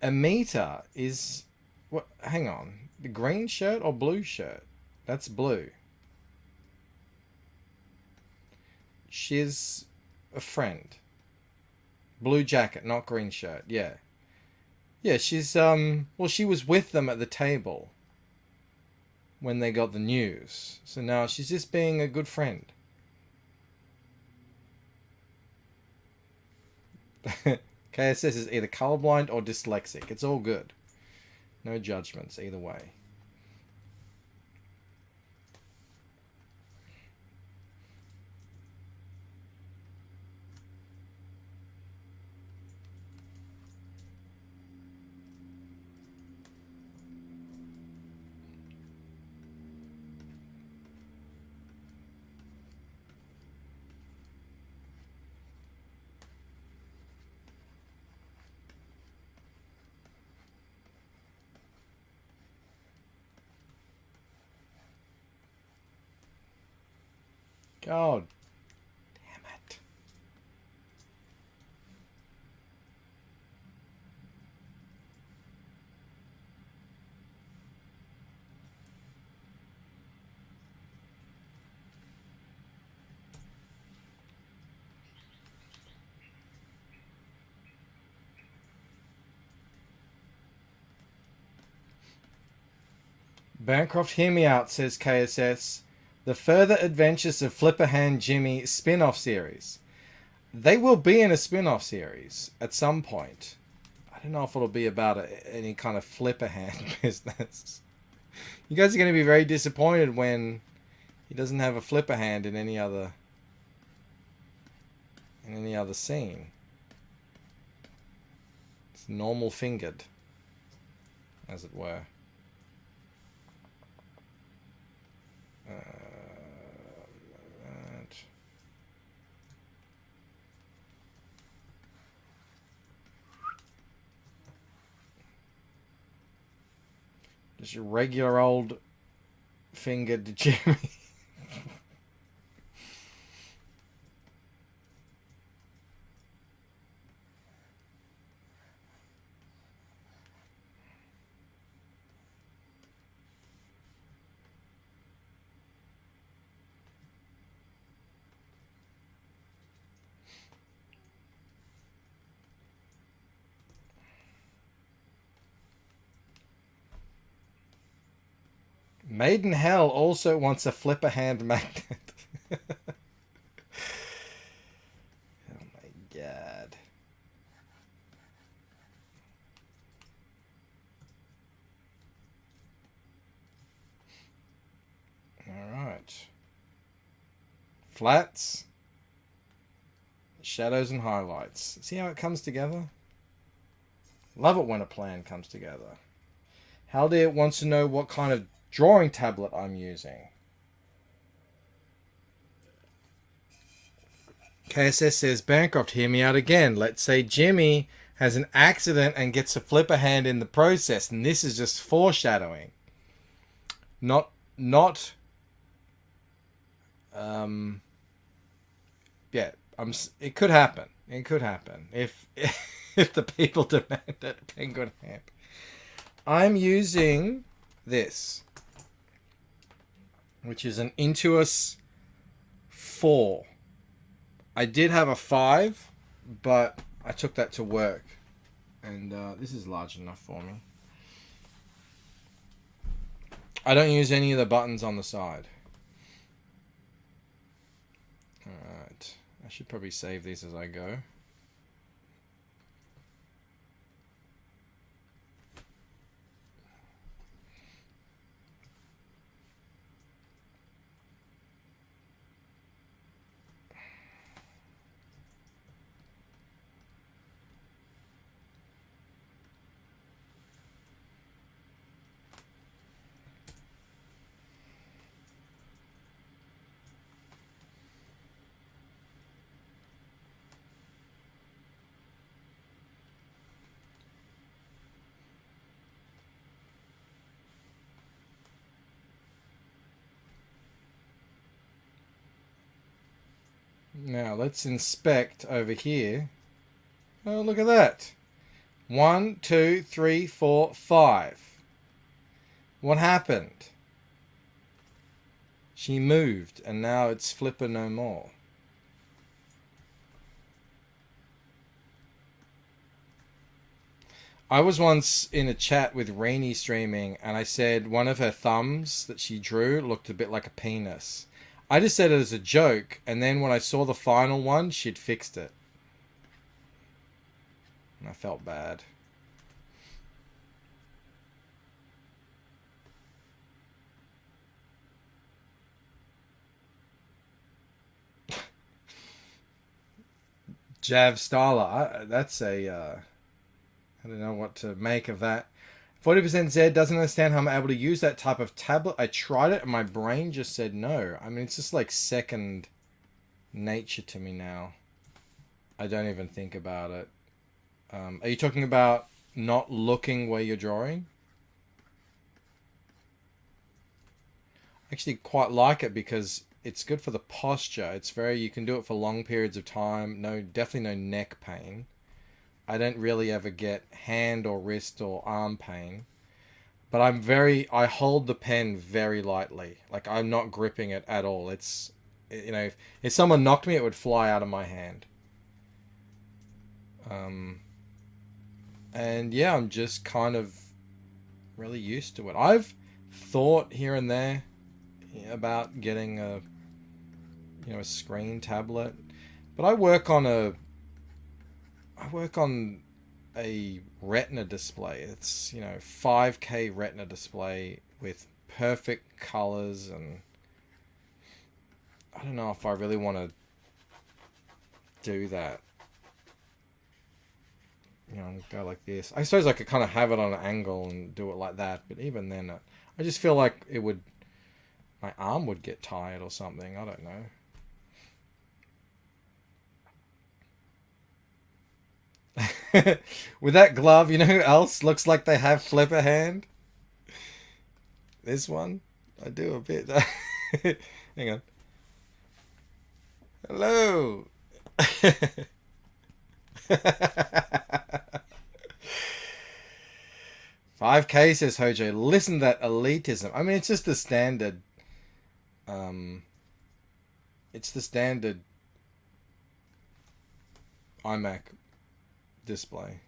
Amita is... What? Hang on. The green shirt or blue shirt? That's blue. She's a friend. Blue jacket, not green shirt. Yeah. Yeah, she's, well, she was with them at the table when they got the news. So now she's just being a good friend. KSS is either colorblind or dyslexic. It's all good. No judgments either way. God damn it. Bancroft, hear me out, says KSS. The Further Adventures of Flipper Hand Jimmy spin-off series. They will be in a spin-off series at some point. I don't know if it'll be about any kind of flipper hand business. You guys are going to be very disappointed when he doesn't have a flipper hand in any other scene. It's normal fingered, as it were. Just a regular old fingered Jimmy. Maiden Hell also wants a flipper hand magnet. Oh my god. Alright. Flats. Shadows and highlights. See how it comes together? Love it when a plan comes together. Haldir wants to know what kind of drawing tablet I'm using. KSS says, Bancroft, hear me out again. Let's say Jimmy has an accident and gets a flipper hand in the process, and this is just foreshadowing. Yeah, it could happen. It could happen if if the people demand it. Penguin hand. I'm using this, which is an Intuos 4. I did have a 5, but I took that to work, and this is large enough for me. I don't use any of the buttons on the side. Alright, I should probably save these as I go. Now let's inspect over here. Oh, look at that. 1, 2, 3, 4, 5. What happened? She moved, and now it's flipper no more. I was once in a chat with Rainy streaming, and I said one of her thumbs that she drew looked a bit like a penis. I just said it as a joke, and then when I saw the final one, she'd fixed it. And I felt bad. Jav Styler, that's a... I don't know what to make of that. 40% Z doesn't understand how I'm able to use that type of tablet. I tried it and my brain just said no. I mean, it's just like second nature to me now. I don't even think about it. Are you talking about not looking where you're drawing? I actually quite like it because it's good for the posture. It's very, you can do it for long periods of time. No, definitely no neck pain. I don't really ever get hand or wrist or arm pain. But I hold the pen very lightly. Like, I'm not gripping it at all. It's, you know, if someone knocked me, it would fly out of my hand. And yeah, I'm just kind of really used to it. I've thought here and there about getting a, you know, a screen tablet. But I work on a retina display. It's, you know, 5K retina display with perfect colors, and I don't know if I really want to do that. You know, go like this. I suppose I could kind of have it on an angle and do it like that, but even then, I just feel like it would, my arm would get tired or something. I don't know. With that glove, you know who else looks like they have flipper hand? This one? I do a bit. Hang on. Hello. 5K says Hojo. Listen to that elitism. I mean, it's just the standard. It's the standard iMac display.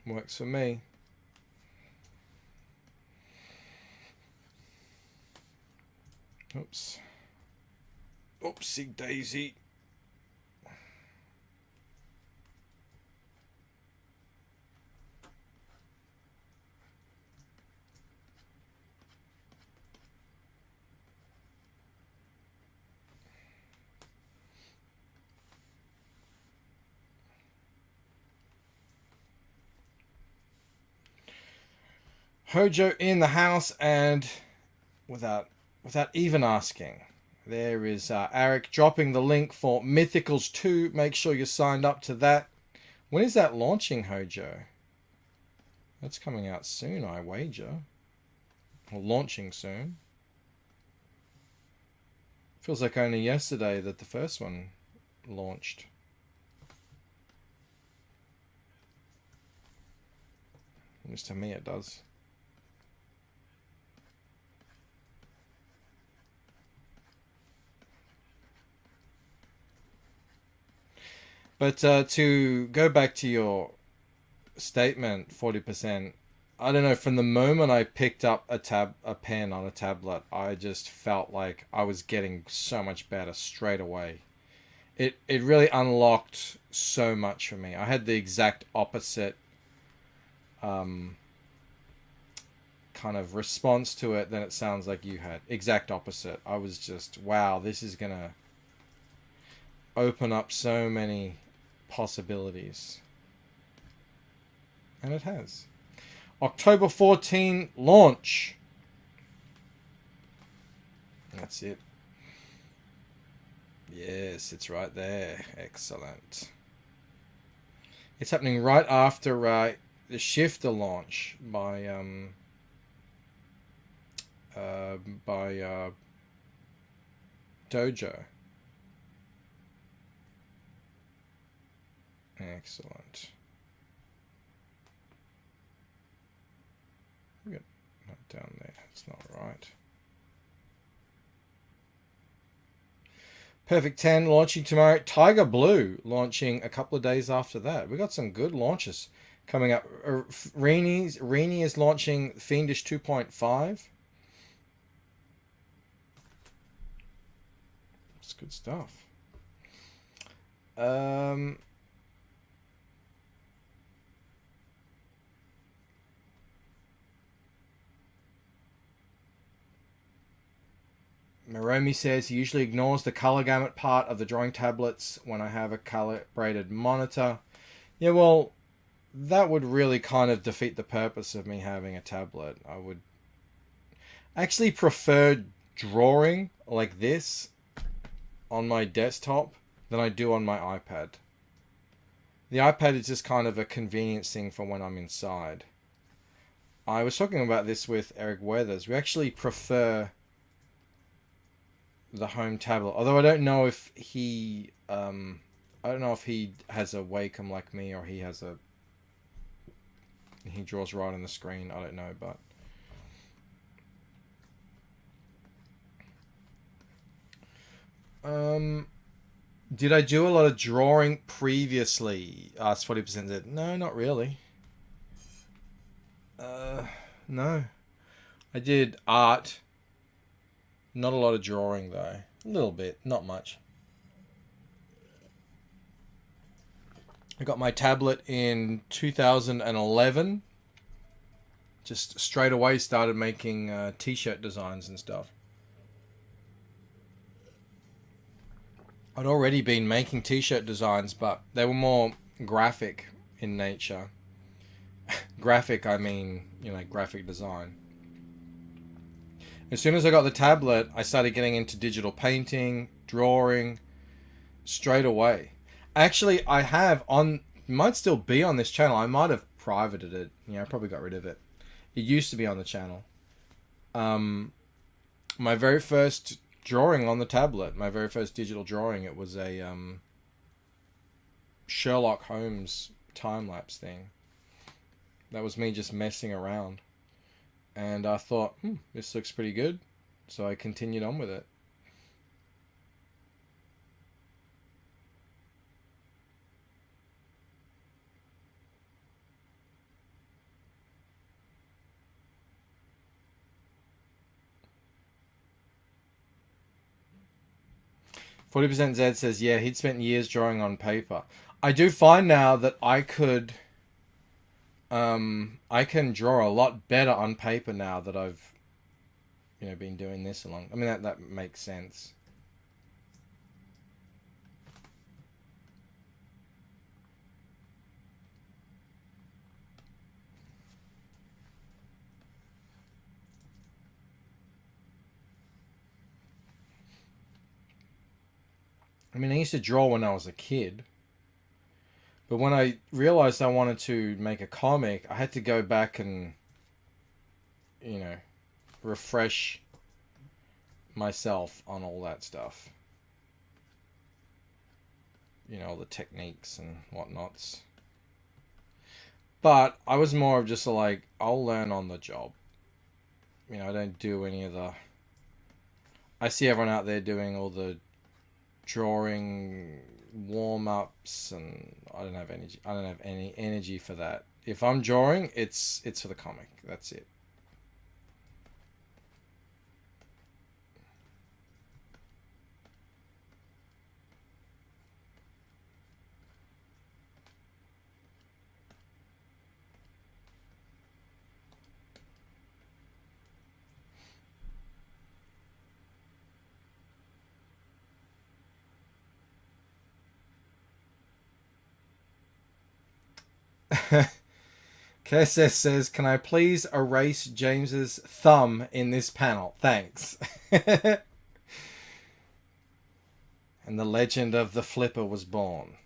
Works for me. Oops. Oopsie daisy. Hojo in the house, and without even asking, there is Eric dropping the link for Mythicals 2. Make sure you're signed up to that. When is that launching, Hojo? That's coming out soon, I wager. Or launching soon. Feels like only yesterday that the first one launched. At least to me it does. But to go back to your statement, 40%, I don't know, from the moment I picked up a pen on a tablet, I just felt like I was getting so much better straight away. It really unlocked so much for me. I had the exact opposite kind of response to it than it sounds like you had. Exact opposite. I was just, wow, this is going to open up so many possibilities, and it has. October 14 launch. That's it. Yes, it's right there. Excellent. It's happening right after the Shifter launch by Dojo. Excellent. We got that down there. It's not right. Perfect 10 launching tomorrow. Tiger Blue launching a couple of days after that. We got some good launches coming up. Reenie is launching Fiendish 2.5. It's good stuff. Maromi says he usually ignores the color gamut part of the drawing tablets when I have a calibrated monitor. Yeah, well, that would really kind of defeat the purpose of me having a tablet. I would actually prefer drawing like this on my desktop than I do on my iPad. The iPad is just kind of a convenience thing for when I'm inside. I was talking about this with Eric Weathers. We actually prefer the home tablet, although I don't know if he has a Wacom like me, or he draws right on the screen. I don't know, but did I do a lot of drawing previously? Asked 40% said no, not really. No, I did art. Not a lot of drawing, though. A little bit, not much. I got my tablet in 2011. Just straight away started making t-shirt designs and stuff. I'd already been making t-shirt designs, but they were more graphic in nature. Graphic, I mean, graphic design. As soon as I got the tablet, I started getting into digital painting, drawing, straight away. Actually, I have on, might still be on this channel. I might have privated it. Yeah, I probably got rid of it. It used to be on the channel. My very first drawing on the tablet, my very first digital drawing, it was a Sherlock Holmes time-lapse thing. That was me just messing around. And I thought, this looks pretty good. So I continued on with it. %. Zed says, yeah, he'd spent years drawing on paper. I do find now that I could... I can draw a lot better on paper now that I've, been doing this a long... I mean, that makes sense. I mean, I used to draw when I was a kid. But when I realized I wanted to make a comic, I had to go back and, refresh myself on all that stuff. All the techniques and whatnots. But I was more of just like, I'll learn on the job. I don't do any of the... I see everyone out there doing all the drawing warm-ups, and I don't have energy. I don't have any energy for that. If I'm drawing, it's for the comic. That's it. KSS says, can I please erase James's thumb in this panel? Thanks. And the legend of the flipper was born.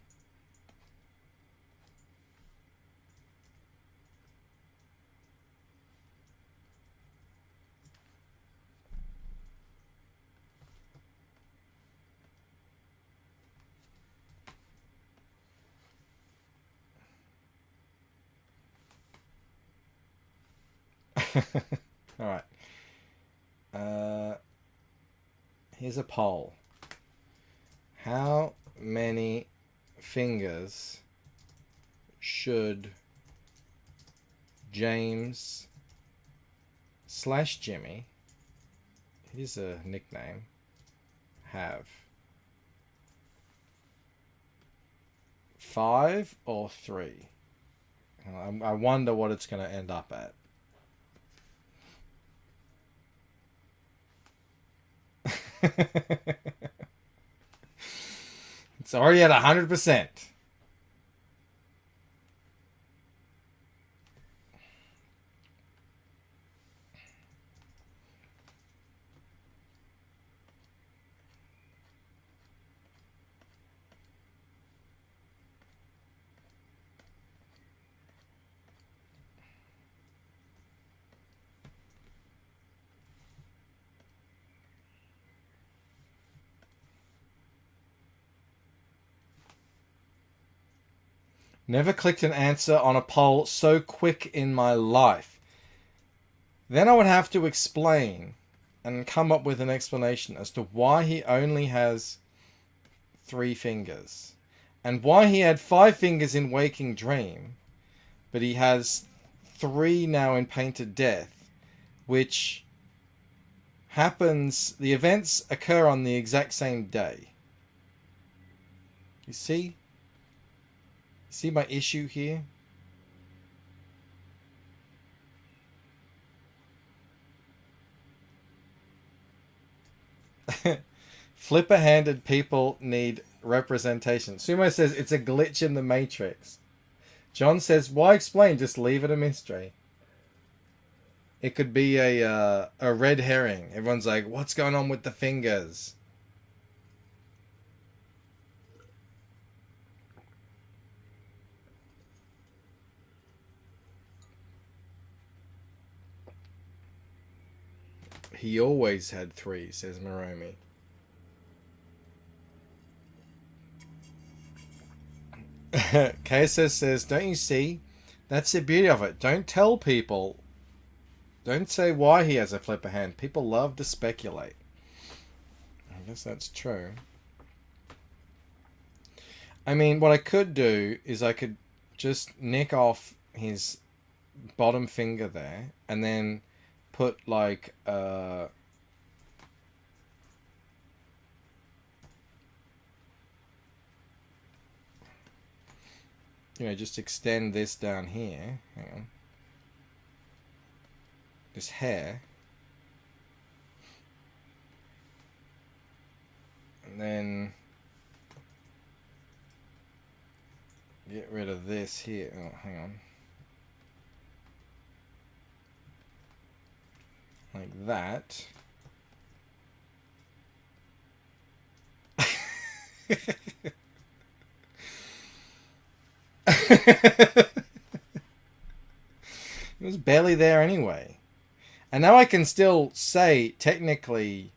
All right. Here's a poll. How many fingers should James / Jimmy, here's a nickname, have? 5 or 3? I wonder what it's going to end up at. It's already at 100%. Never clicked an answer on a poll so quick in my life. Then I would have to explain and come up with an explanation as to why he only has 3 fingers. And why he had 5 fingers in Waking Dream, but he has 3 now in Painted Death, which happens... The events occur on the exact same day. You see? See my issue here? Flipper-handed people need representation. Sumo says it's a glitch in the Matrix. John says, why explain? Just leave it a mystery. It could be a red herring. Everyone's like, what's going on with the fingers? He always had 3, says Moromi. KSS says, don't you see? That's the beauty of it. Don't tell people. Don't say why he has a flipper hand. People love to speculate. I guess that's true. I mean, what I could do is I could just nick off his bottom finger there and then put like you know, just extend this down here. Hang on. This hair. And then get rid of this here. Oh, hang on. Like that. It was barely there anyway. And now I can still say, technically,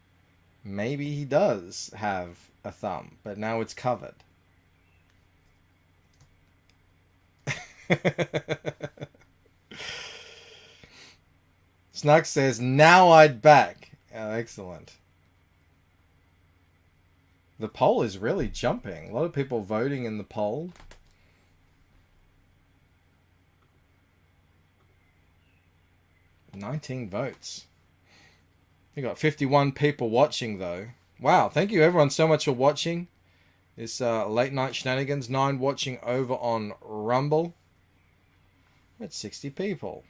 maybe he does have a thumb, but now it's covered. Snug says, now I'd back. Oh, excellent. The poll is really jumping. A lot of people voting in the poll. $19 votes. We got 51 people watching though. Wow, thank you everyone so much for watching. This late night shenanigans. 9 watching over on Rumble. That's 60 people.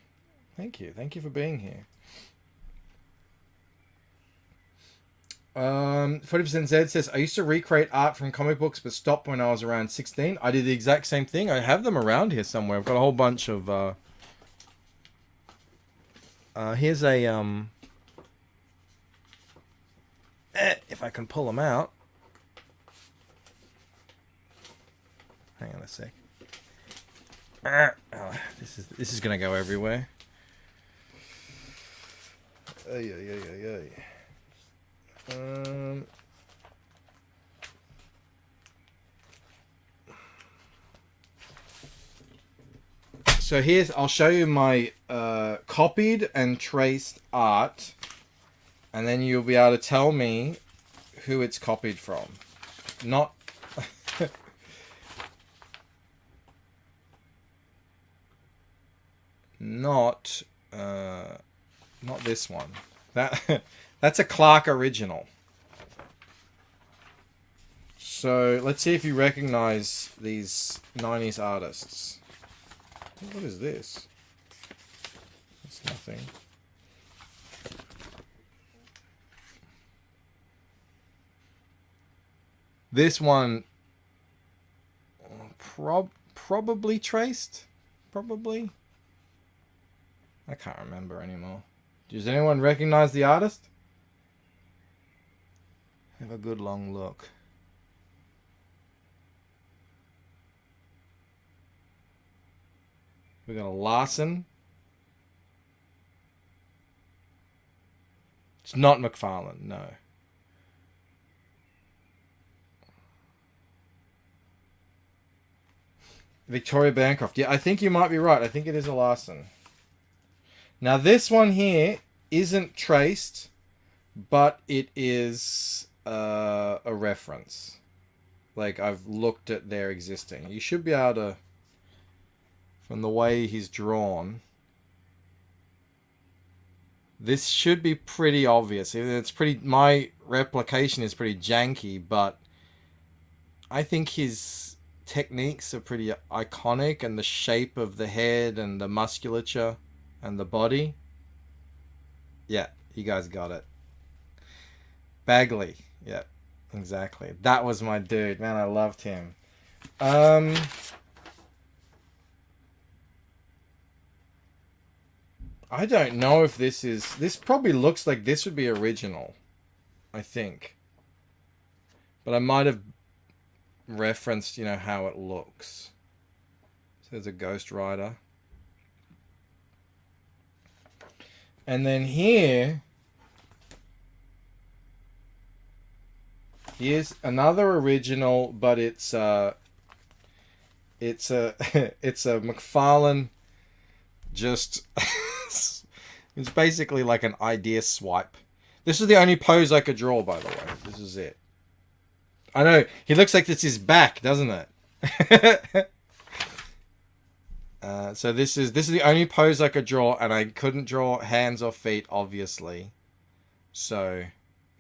Thank you. Thank you for being here. 40% Zed says, I used to recreate art from comic books but stopped when I was around 16. I did the exact same thing. I have them around here somewhere. I've got a whole bunch of here's a if I can pull them out. Hang on a sec. Oh, this is gonna go everywhere. So here's, I'll show you my copied and traced art, and then you'll be able to tell me who it's copied from. Not not this one. That's a Clark original. So let's see if you recognize these 90s artists. What is this? It's nothing. This one probably traced. Probably. I can't remember anymore. Does anyone recognize the artist? Have a good long look. We got a Larson. It's not McFarlane, no. Victoria Bancroft. Yeah, I think you might be right. I think it is a Larson. Now this one here isn't traced, but it is a reference. Like, I've looked at their existing. You should be able to, from the way he's drawn, this should be pretty obvious. It's pretty, my replication is pretty janky, but I think his techniques are pretty iconic, and the shape of the head and the musculature and the body. Yeah, you guys got it. Bagley. Yeah, exactly. That was my dude. Man, I loved him. I don't know if this is... This probably looks like this would be original. I think. But I might have referenced, you know, how it looks. So there's a Ghost Rider. And then here... Here's another original, but it's a it's a McFarlane. Just it's basically like an idea swipe. This is the only pose I could draw, by the way. This is it. I know he looks like this is back, doesn't it? So this is the only pose I could draw, and I couldn't draw hands or feet, obviously. So,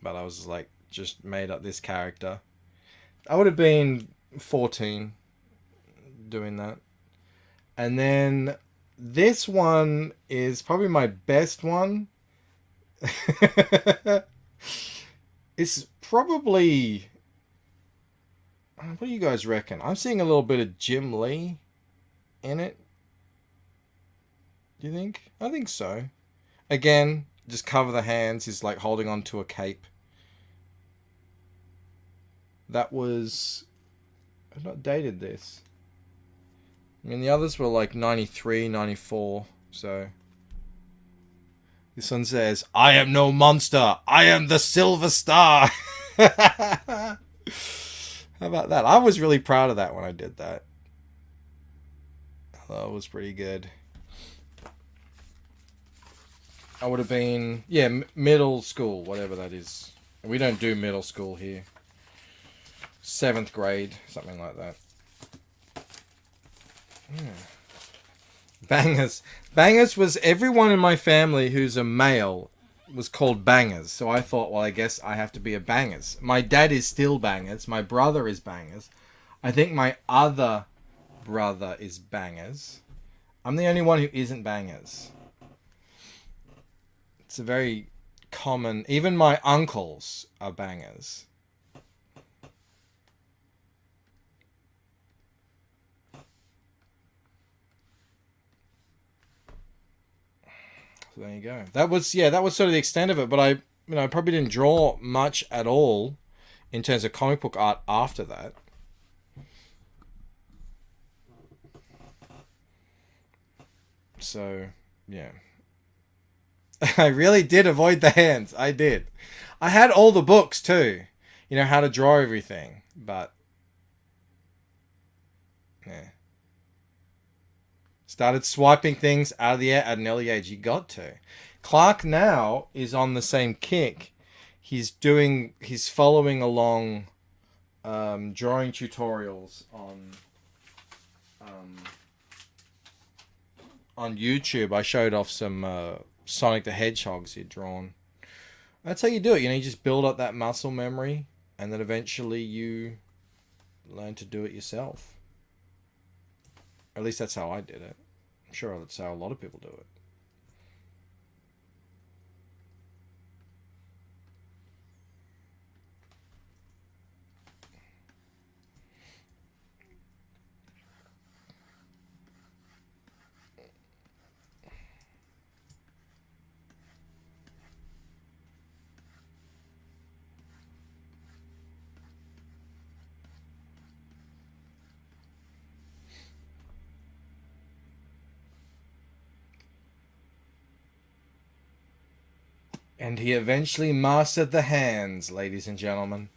but I was like, just made up this character. I would have been 14 doing that. And then this one is probably my best one. It's probably... What do you guys reckon? I'm seeing a little bit of Jim Lee in it. Do you think? I think so. Again, just cover the hands. He's like holding on to a cape. That was... I've not dated this. I mean, the others were like 93, 94, so... This one says, I am no monster, I am the Silver Star! How about that? I was really proud of that when I did that. That was pretty good. I would have been, yeah, middle school, whatever that is. We don't do middle school here. 7th grade, something like that. Yeah. Bangers. Bangers was everyone in my family who's a male was called Bangers. So I thought, well, I guess I have to be a Bangers. My dad is still Bangers. My brother is Bangers. I think my other brother is Bangers. I'm the only one who isn't Bangers. It's a very common... Even my uncles are Bangers. So there you go. That was sort of the extent of it, but I probably didn't draw much at all in terms of comic book art after that. So, yeah. I really did avoid the hands. I did. I had all the books too. You know, how to draw everything. But, yeah. Started swiping things out of the air at an early age. You got to. Clark now is on the same kick. He's following along drawing tutorials on YouTube. I showed off some Sonic the Hedgehogs he'd drawn. That's how you do it. You know, you just build up that muscle memory, and then eventually you learn to do it yourself. At least that's how I did it. I'm sure that's how a lot of people do it. And he eventually mastered the hands, ladies and gentlemen.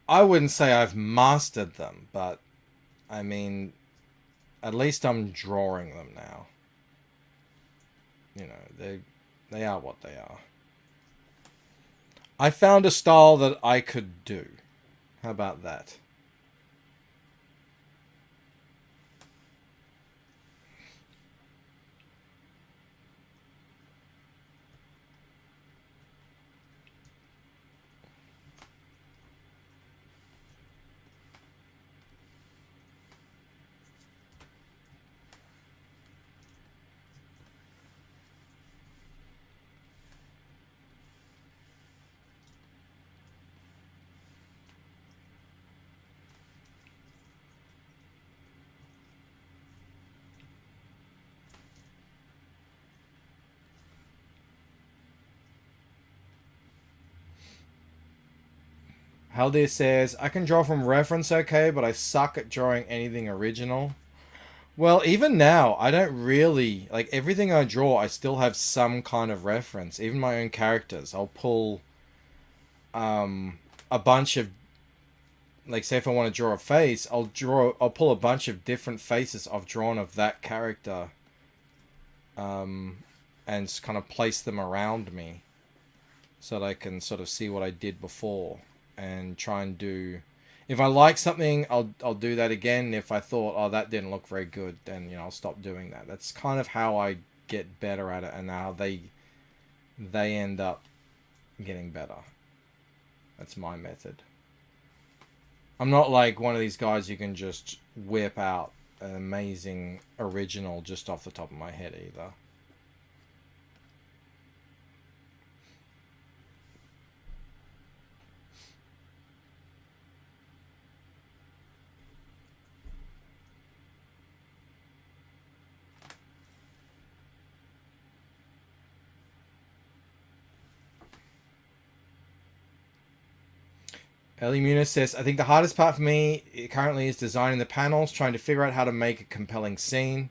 I wouldn't say I've mastered them, but I mean, at least I'm drawing them now. You know, they are what they are. I found a style that I could do. How about that? Haldir says, I can draw from reference okay, but I suck at drawing anything original. Well, even now, I don't really... Like, everything I draw, I still have some kind of reference. Even my own characters. I'll pull a bunch of... Like, say if I want to draw a face, I'll pull a bunch of different faces I've drawn of that character. And kind of place them around me. So that I can sort of see what I did before. And try and do... If I like something, I'll do that again. If I thought, oh, that didn't look very good, then, you know, I'll stop doing that. That's kind of how I get better at it, and how they end up getting better. That's my method. I'm not like one of these guys who can just whip out an amazing original just off the top of my head either. Ellie Muniz says, I think the hardest part for me currently is designing the panels, trying to figure out how to make a compelling scene.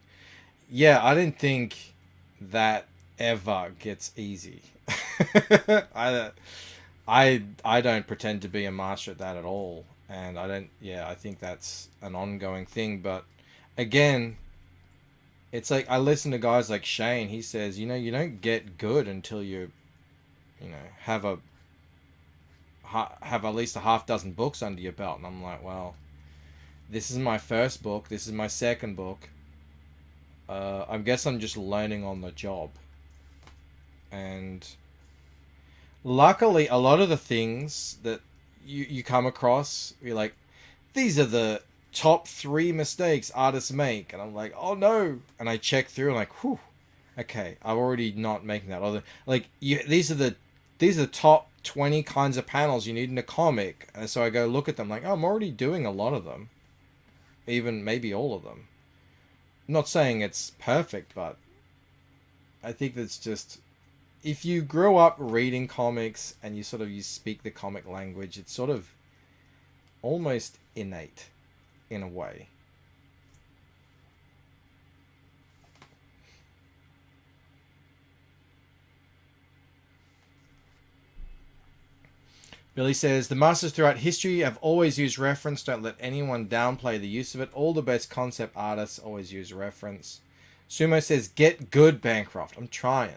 Yeah, I didn't think that ever gets easy. I don't pretend to be a master at that at all. And I think that's an ongoing thing. But again, it's like, I listen to guys like Shane. He says, you know, you don't get good until you have at least a half dozen books under your belt. And I'm like, well, this is my first book. This is my second book. I guess I'm just learning on the job. And luckily, a lot of the things that you come across, you're like, these are the top 3 mistakes artists make. And I'm like, oh no. And I check through and like, whew, okay, I'm already not making that. Other like, these are the top 20 kinds of panels you need in a comic. And so I go look at them like, oh, I'm already doing a lot of them. Even maybe all of them. I'm not saying it's perfect, but I think that's just, if you grow up reading comics and you speak the comic language, it's sort of almost innate in a way. Billy says, the masters throughout history have always used reference. Don't let anyone downplay the use of it. All the best concept artists always use reference. Sumo says, get good, Bancroft. I'm trying.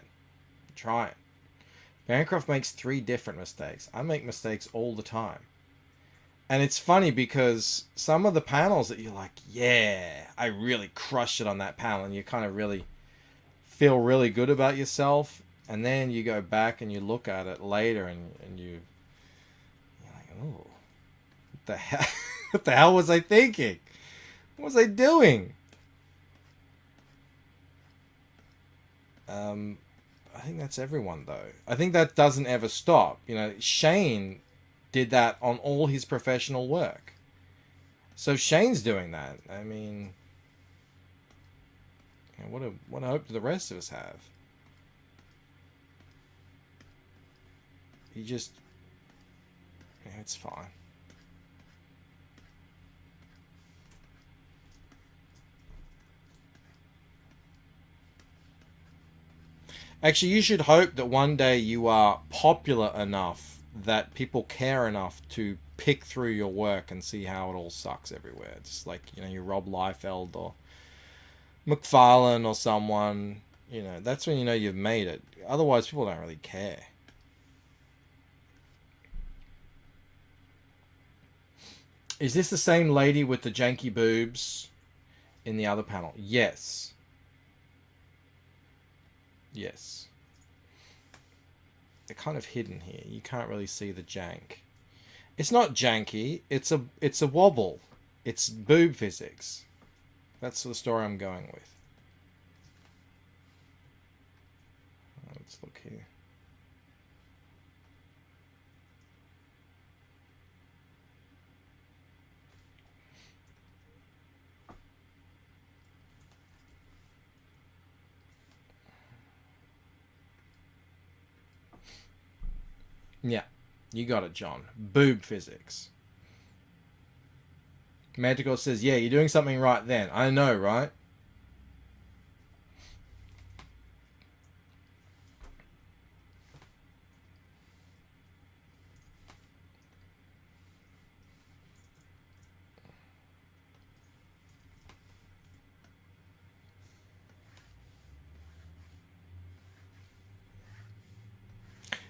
Bancroft makes 3 different mistakes. I make mistakes all the time. And it's funny because some of the panels that you're like, yeah, I really crushed it on that panel. And you kind of really feel really good about yourself. And then you go back and you look at it later and you're like, oh, what the hell? What the hell was I thinking? What was I doing? I think that's everyone, though. I think that doesn't ever stop. You know, Shane did that on all his professional work. So Shane's doing that. I mean, you know, what hope do the rest of us have? He just... Yeah, it's fine. Actually, you should hope that one day you are popular enough that people care enough to pick through your work and see how it all sucks everywhere. Just like, you know, you Rob Liefeld or McFarlane or someone, you know, that's when you know you've made it. Otherwise, people don't really care. Is this the same lady with the janky boobs in the other panel? Yes. Yes. They're kind of hidden here. You can't really see the jank. It's not janky. It's a wobble. It's boob physics. That's the story I'm going with. Let's look here. Yeah. You got it, John. Boob physics. Manticore says, yeah, you're doing something right then. I know, right?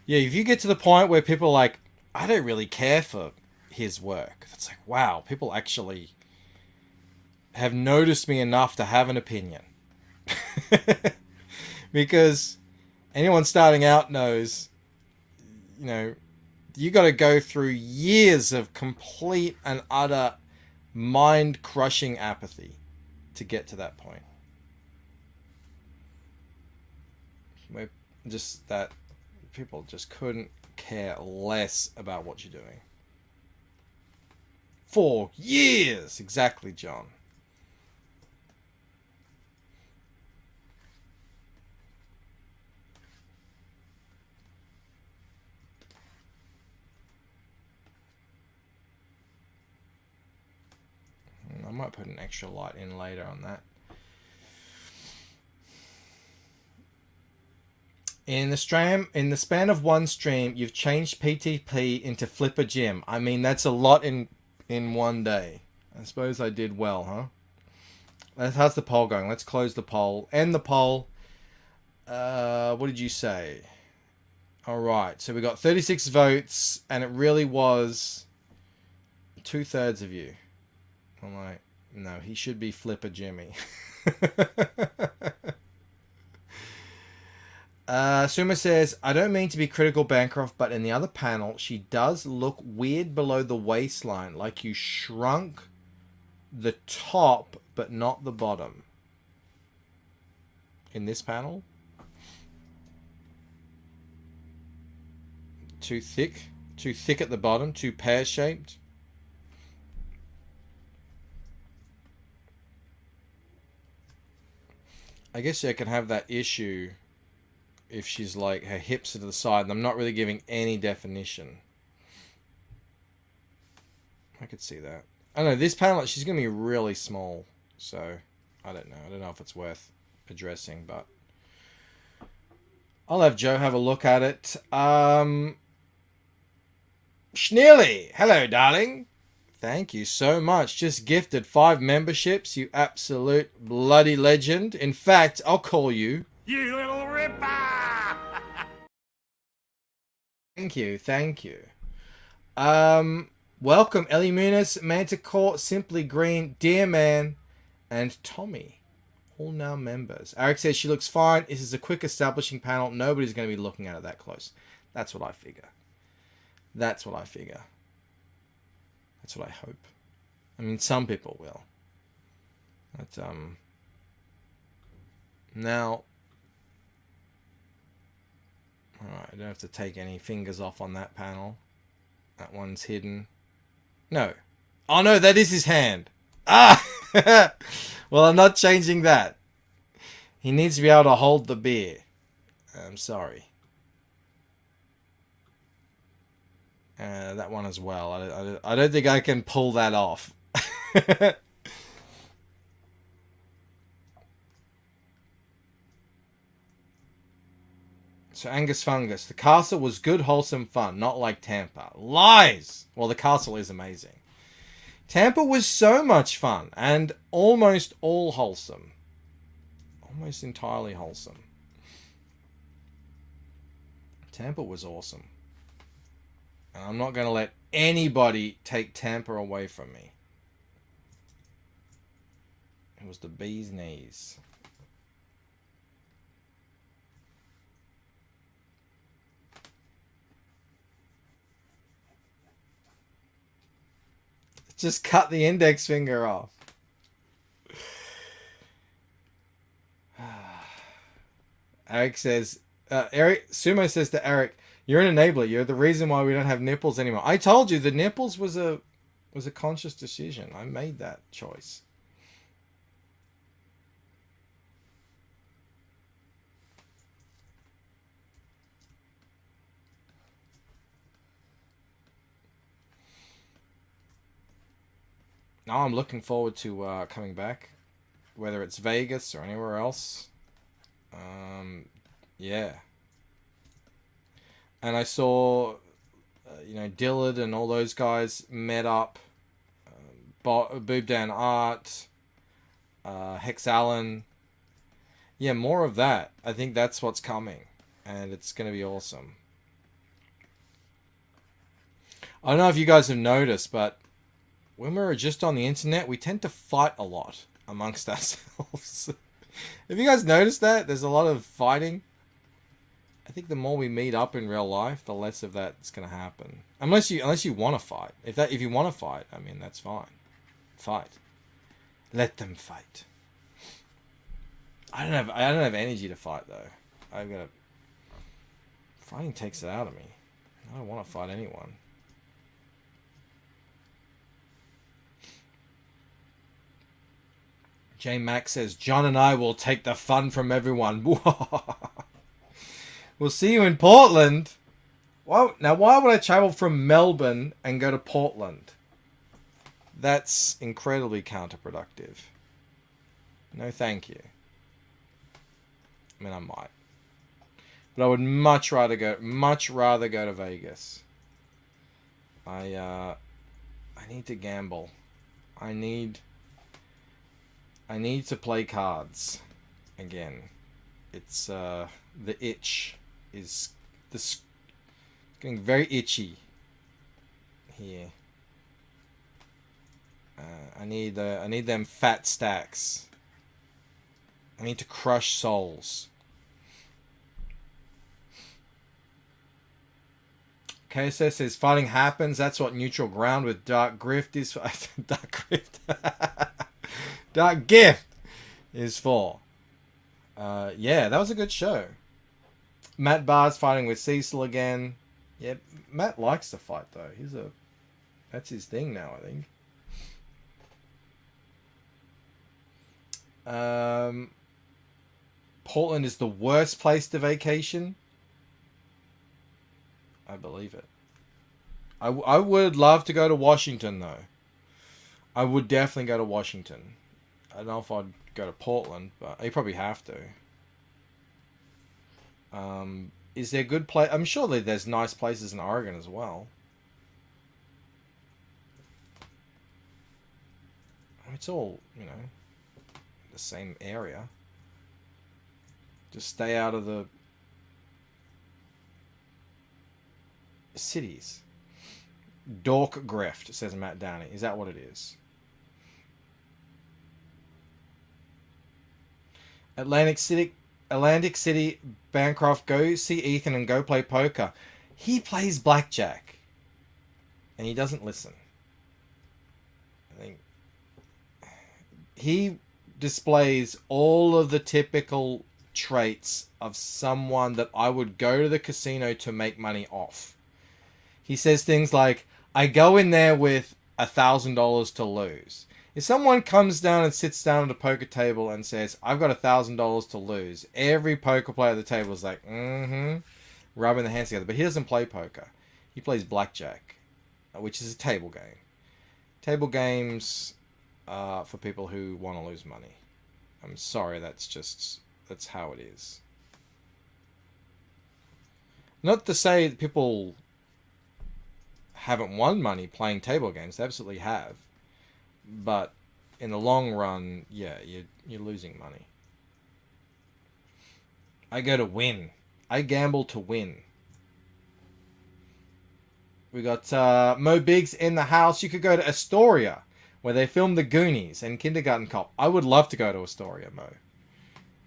Yeah, if you get to the point where people are like, I don't really care for his work. It's like, wow, people actually have noticed me enough to have an opinion. Because anyone starting out knows, you know, you got to go through years of complete and utter mind-crushing apathy to get to that point. Where just that people just couldn't care less about what you're doing. 4 years! Exactly, John. I might put an extra light in later on that. In the span of one stream, you've changed PTP into Flipper Gym. I mean, that's a lot in one day. I suppose I did well, huh? How's the poll going? Let's close the poll. End the poll. What did you say? All right. So we got 36 votes, and it really was 2/3 of you. I'm like, no, he should be Flipper Jimmy. Suma says, I don't mean to be critical, Bancroft, but in the other panel, she does look weird below the waistline, like you shrunk the top, but not the bottom. In this panel? Too thick? Too thick at the bottom? Too pear-shaped? I guess I can have that issue if she's like her hips are to the side and I'm not really giving any definition. I could see that. I don't know, this panel, she's going to be really small. So, I don't know. I don't know if it's worth addressing, but I'll have Joe have a look at it. Schneely! Hello, darling. Thank you so much. Just gifted 5 memberships, you absolute bloody legend. In fact, I'll call you... You little ripper! Thank you, thank you. Welcome, Ellie Muniz, Manticore, Simply Green, Dear Man, and Tommy. All now members. Eric says she looks fine. This is a quick establishing panel. Nobody's going to be looking at it that close. That's what I figure. That's what I figure. That's what I hope. I mean, some people will. But, now... Alright, I don't have to take any fingers off on that panel. That one's hidden. No. Oh no, that is his hand. Ah! Well, I'm not changing that. He needs to be able to hold the beer. I'm sorry. That one as well. I don't think I can pull that off. So Angus Fungus, the castle was good, wholesome fun, not like Tampa. Lies! Well, the castle is amazing. Tampa was so much fun and almost all wholesome. Almost entirely wholesome. Tampa was awesome. And I'm not going to let anybody take Tampa away from me. It was the bee's knees. Just cut the index finger off. Eric says, Sumo says to Eric, you're an enabler. You're the reason why we don't have nipples anymore. I told you the nipples was a conscious decision. I made that choice. No, I'm looking forward to coming back, whether it's Vegas or anywhere else. Yeah. And I saw, Dillard and all those guys met up. Boob Dan Art, Hex Allen. Yeah, more of that. I think that's what's coming, and it's going to be awesome. I don't know if you guys have noticed, but when we're just on the internet, we tend to fight a lot amongst ourselves. Have you guys noticed that? There's a lot of fighting. I think the more we meet up in real life, the less of that's going to happen. Unless you want to fight. If you want to fight, I mean, that's fine. Fight. Let them fight. I don't have energy to fight though. Fighting takes it out of me. I don't want to fight anyone. J Max says, John and I will take the fun from everyone. We'll see you in Portland. Well, now why would I travel from Melbourne and go to Portland? That's incredibly counterproductive. No thank you. I mean, I might. But I would much rather go to Vegas. I need to gamble. I need to play cards again. It's the itch is getting very itchy here. I need them fat stacks. I need to crush souls. KSS says fighting happens. That's what neutral ground with Dark Grift is for. Dark Grift. Dark Gift is for. Yeah, that was a good show. Matt Barr's fighting with Cecil again. Yeah, Matt likes to fight though. That's his thing now, I think. Portland is the worst place to vacation. I believe it. I would love to go to Washington though. I would definitely go to Washington. I don't know if I'd go to Portland, but you probably have to. Is there good place? I'm sure that there's nice places in Oregon as well. It's all, the same area. Just stay out of the cities. Dork Grift, says Matt Downey. Is that what it is? Atlantic City, Bancroft, go see Ethan and go play poker. He plays blackjack. And he doesn't listen. I think he displays all of the typical traits of someone that I would go to the casino to make money off. He says things like, I go in there with $1,000 to lose. If someone comes down and sits down at a poker table and says, I've got $1,000 to lose, every poker player at the table is like, rubbing their hands together. But he doesn't play poker. He plays blackjack, which is a table game. Table games for people who want to lose money. I'm sorry, that's how it is. Not to say that people haven't won money playing table games. They absolutely have. But in the long run, yeah, you're losing money. I go to win. I gamble to win. We got Mo Biggs in the house. You could go to Astoria, where they filmed The Goonies and Kindergarten Cop. I would love to go to Astoria, Mo.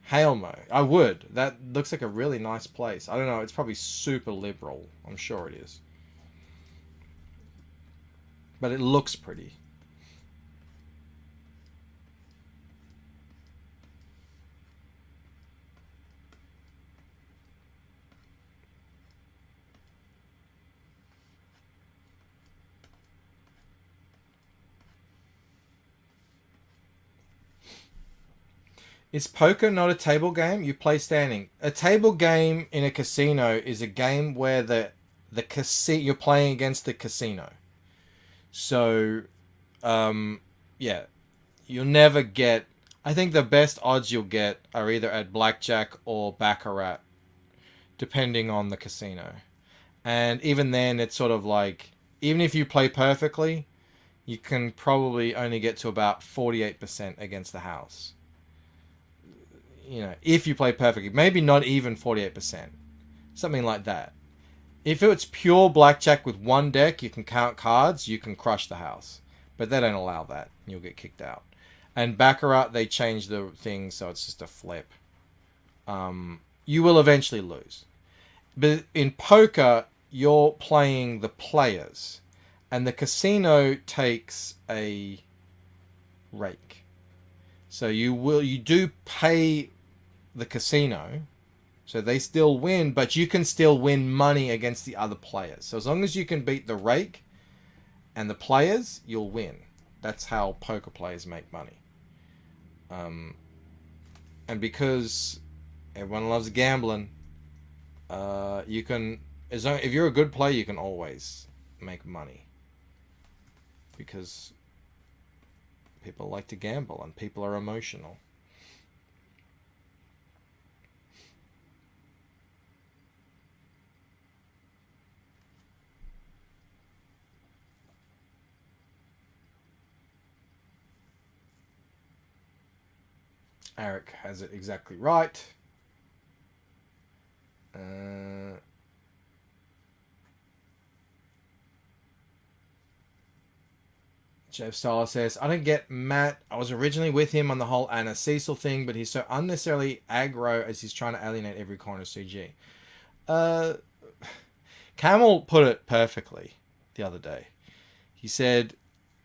Hail, Mo. I would. That looks like a really nice place. I don't know. It's probably super liberal. I'm sure it is. But it looks pretty. Is poker not a table game? You play standing. A table game in a casino is a game where you're playing against the casino. So, yeah, you'll never get... I think the best odds you'll get are either at blackjack or baccarat, depending on the casino. And even then, it's sort of like, even if you play perfectly, you can probably only get to about 48% against the house. You know, if you play perfectly. Maybe not even 48%. Something like that. If it's pure blackjack with one deck, you can count cards, you can crush the house. But they don't allow that. You'll get kicked out. And baccarat, they change the thing so it's just a flip. You will eventually lose. But in poker, you're playing the players. And the casino takes a rake. So you do pay the casino. So they still win, but you can still win money against the other players. So as long as you can beat the rake and the players, you'll win. That's how poker players make money. And because everyone loves gambling, you can, if you're a good player, you can always make money. Because people like to gamble and people are emotional. Eric has it exactly right. Jeff Starler says, I don't get Matt. I was originally with him on the whole Anna Cecil thing, but he's so unnecessarily aggro as he's trying to alienate every corner of CG. Camel put it perfectly the other day. He said,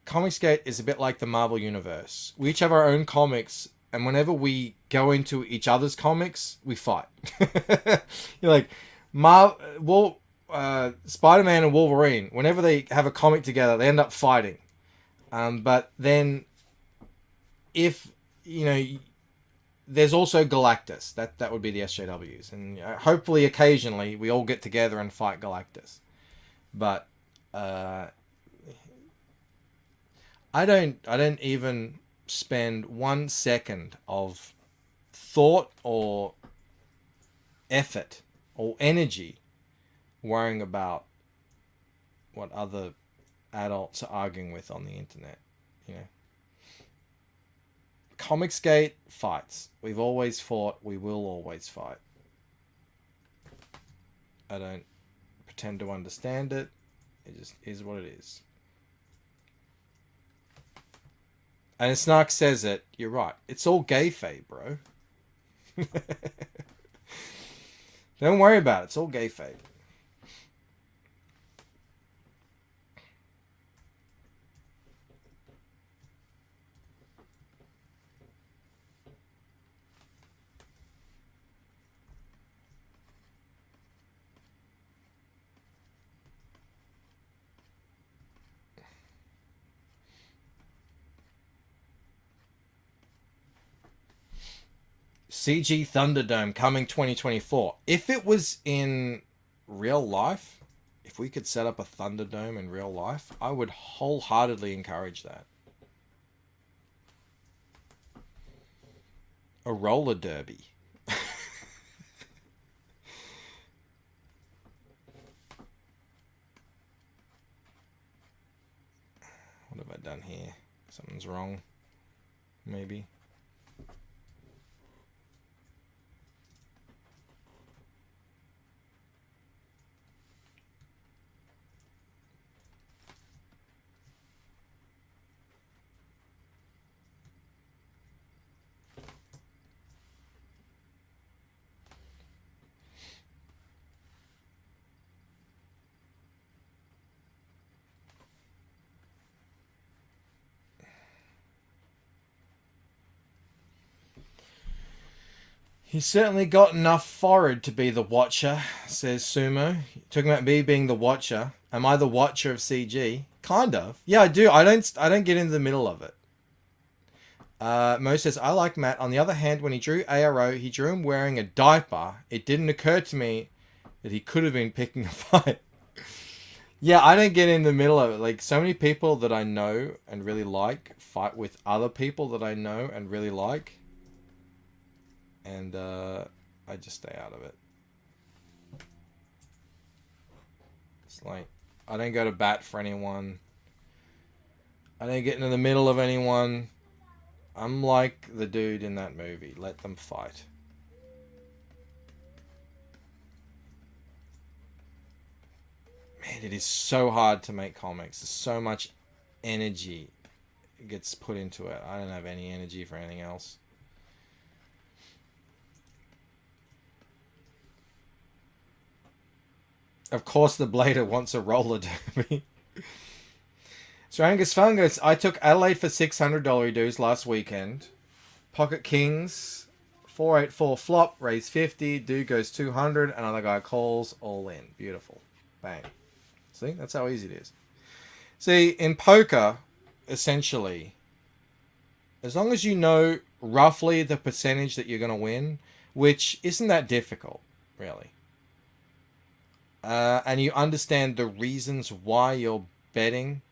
Comicsgate is a bit like the Marvel Universe. We each have our own comics, and whenever we go into each other's comics, we fight. You're like, Spider-Man and Wolverine, whenever they have a comic together, they end up fighting. But then, if, you know, there's also Galactus. That would be the SJWs. And hopefully, occasionally, we all get together and fight Galactus. But, I don't even spend 1 second of thought or effort or energy worrying about what other adults are arguing with on the internet. You know, Comicsgate fights. We've always fought. We will always fight. I don't pretend to understand it. It just is what it is. And Snark says it. You're right. It's all kayfabe, bro. Don't worry about it. It's all kayfabe. CG Thunderdome coming 2024. If it was in real life, if we could set up a Thunderdome in real life, I would wholeheartedly encourage that. A roller derby. What have I done here? Something's wrong. Maybe. He's certainly got enough forehead to be the Watcher, says Sumo. Talking about me being the Watcher. Am I the Watcher of CG? Kind of. Yeah, I do. I don't get into the middle of it. Mo says, I like Matt. On the other hand, when he drew ARO, he drew him wearing a diaper. It didn't occur to me that he could have been picking a fight. Yeah, I don't get in the middle of it. Like, so many people that I know and really like fight with other people that I know and really like. And I just stay out of it. It's like, I don't go to bat for anyone. I don't get into the middle of anyone. I'm like the dude in that movie. Let them fight. Man, it is so hard to make comics. There's so much energy gets put into it. I don't have any energy for anything else. Of course the blader wants a roller derby. Strangus Fungus, I took Adelaide for $600 dues last weekend. Pocket Kings, 484 flop, raise 50, dude goes 200, another guy calls, all in. Beautiful. Bang. See, that's how easy it is. See, in poker, essentially, as long as you know roughly the percentage that you're going to win, which isn't that difficult, really, and you understand the reasons why you're betting,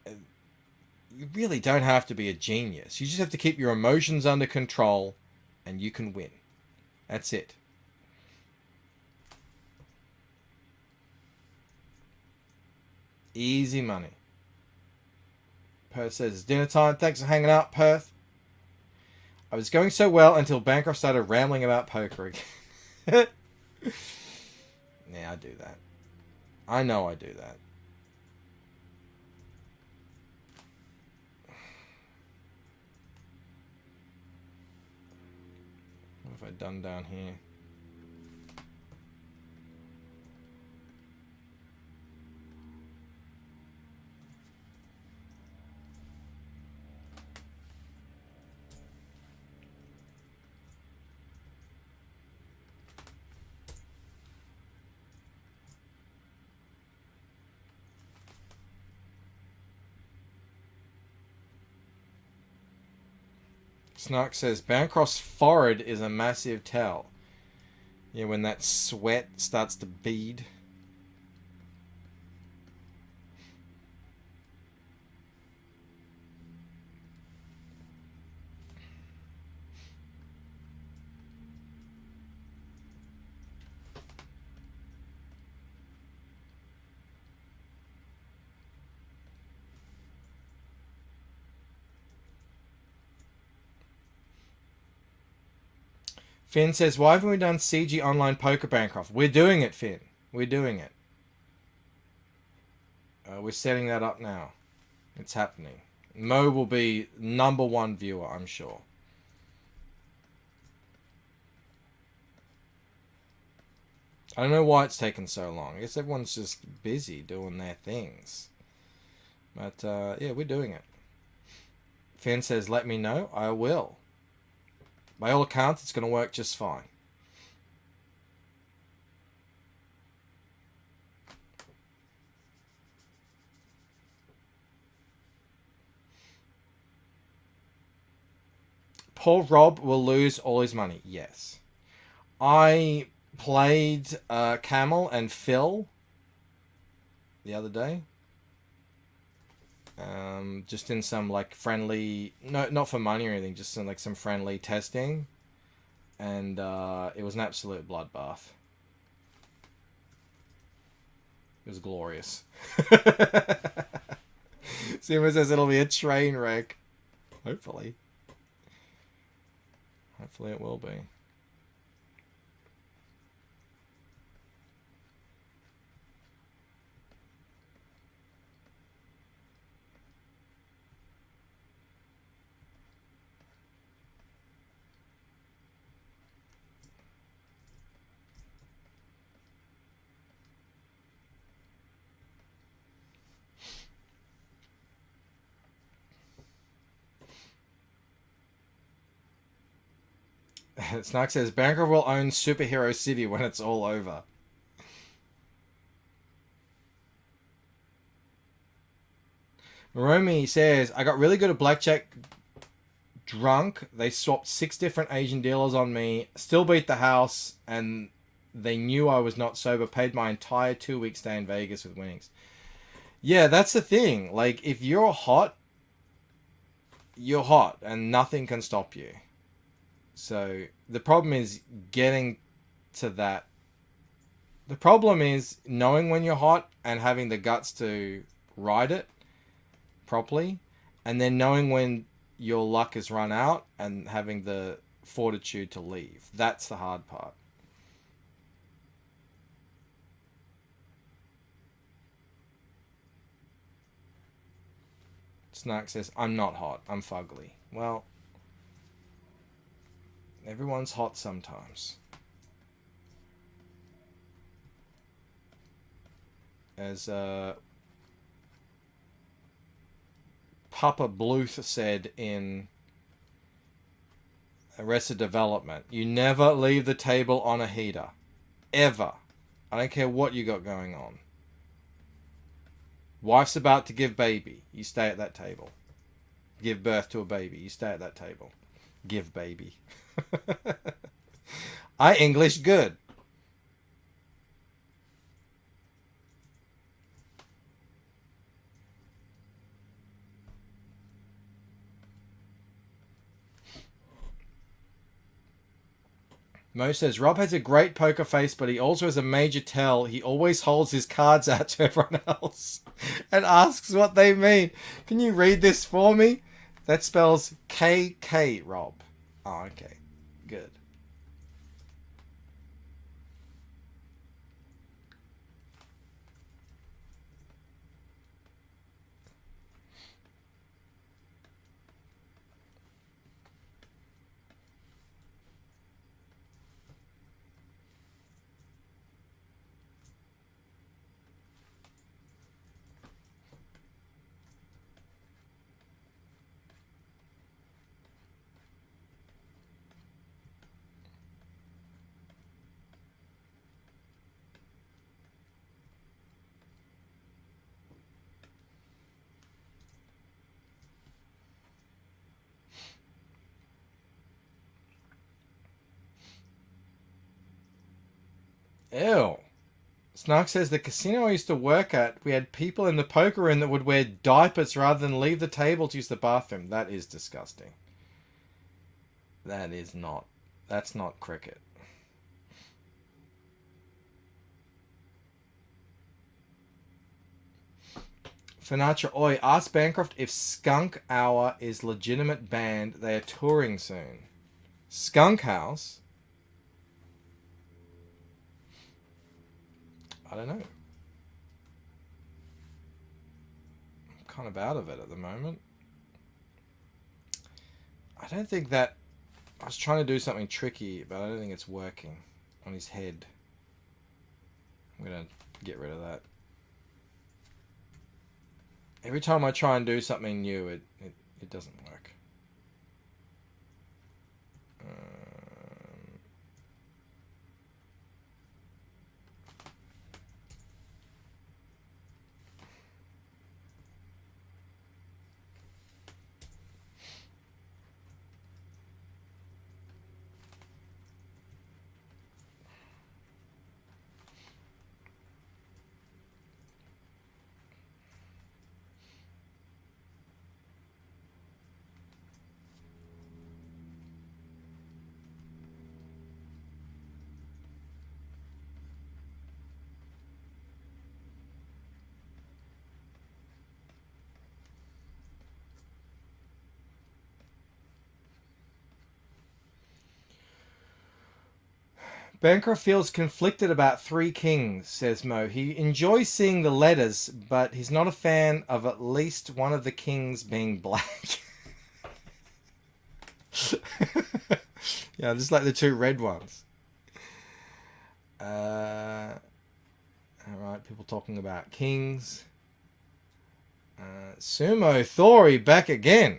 you really don't have to be a genius. You just have to keep your emotions under control, and you can win. That's it. Easy money. Perth says, it's dinner time. Thanks for hanging out, Perth. I was going so well until Bancroft started rambling about poker again. Yeah, I do that. I know I do that. What have I done down here? Snark says, Bancroft's forehead is a massive towel. Yeah, when that sweat starts to bead. Finn says, why haven't we done CG Online Poker Bancroft? We're doing it, Finn. We're doing it. We're setting that up now. It's happening. Mo will be #1 viewer, I'm sure. I don't know why it's taken so long. I guess everyone's just busy doing their things. But, yeah, we're doing it. Finn says, let me know. I will. By all accounts, it's going to work just fine. Poor Rob will lose all his money. Yes. I played Camel and Phil the other day. Just in some like friendly, no, not for money or anything, just in like some friendly testing, and it was an absolute bloodbath. It was glorious. Simon says it'll be a train wreck. Hopefully. Hopefully it will be. Snark says, Bancroft will own Superhero City when it's all over. Maromi says, I got really good at blackjack drunk. They swapped 6 different Asian dealers on me. Still beat the house. And They knew I was not sober, paid my entire 2-week stay in Vegas with winnings. Yeah, that's the thing. Like, if you're hot, you're hot, and nothing can stop you. So, the problem is getting to that. The problem is knowing when you're hot and having the guts to ride it properly, and then knowing when your luck has run out and having the fortitude to leave. That's the hard part. Snark says, I'm not hot, I'm fugly. Well, everyone's hot sometimes. As Papa Bluth said in Arrested Development, you never leave the table on a heater. Ever. I don't care what you got going on. Wife's about to give baby. You stay at that table. Give birth to a baby. You stay at that table. Give baby. I English good. Mo says, Rob has a great poker face, but he also has a major tell. He always holds his cards out to everyone else and asks what they mean. Can you read this for me? That spells KK, Rob. Oh, okay. Good. Ew. Snark says, the casino I used to work at, we had people in the poker room that would wear diapers rather than leave the table to use the bathroom. That is disgusting. That is not. That's not cricket. Finacha, oi, ask Bancroft if Skunk Hour is legitimate band. They are touring soon. Skunk House? I don't know. I'm kind of out of it at the moment. I don't think that... I was trying to do something tricky, but I don't think it's working on his head. I'm going to get rid of that. Every time I try and do something new, it doesn't work. Bancroft feels conflicted about Three Kings, says Mo. He enjoys seeing the letters, but he's not a fan of at least one of the kings being black. Yeah, just like the two red ones. Alright, people talking about kings. Sumo Thori back again.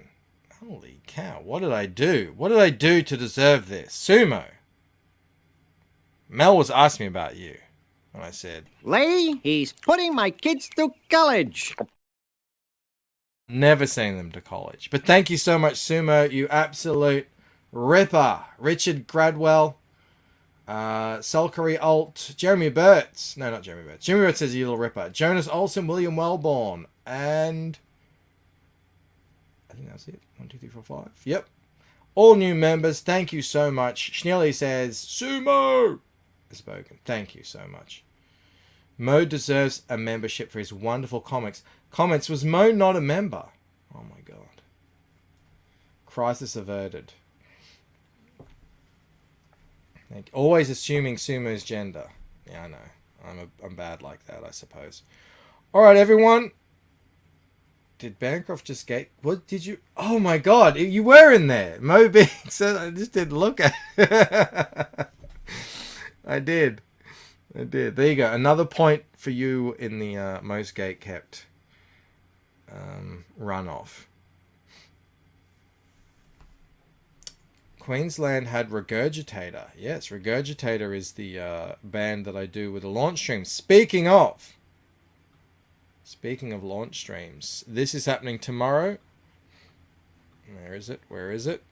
Holy cow, what did I do? What did I do to deserve this? Sumo. Mel was asking me about you. And I said, Lee, he's putting my kids through college. never sending them to college. But thank you so much, Sumo. You absolute ripper. Richard Gradwell. Sulkery Alt, Jeremy Burtz. No, not Jeremy Burtz. Jeremy Burtz says, you little ripper. Jonas Olsen, William Wellborn. And I think that's it. 1, 2, 3, 4, 5. Yep. All new members. Thank you so much. Schnelly says, Sumo is spoken. Thank you so much. Mo deserves a membership for his wonderful comics. Comments, was Mo not a member? Oh my god. Crisis averted. Always assuming Sumo's gender. Yeah, I know. I'm bad like that, I suppose. Alright, everyone. Did Bancroft just get... What did you... Oh my god, you were in there. Mo Big said I just didn't look at it. I did. There you go. Another point for you in the most gate kept runoff. Queensland had Regurgitator. Yes, Regurgitator is the band that I do with the launch stream. Speaking of launch streams, this is happening tomorrow. Where is it?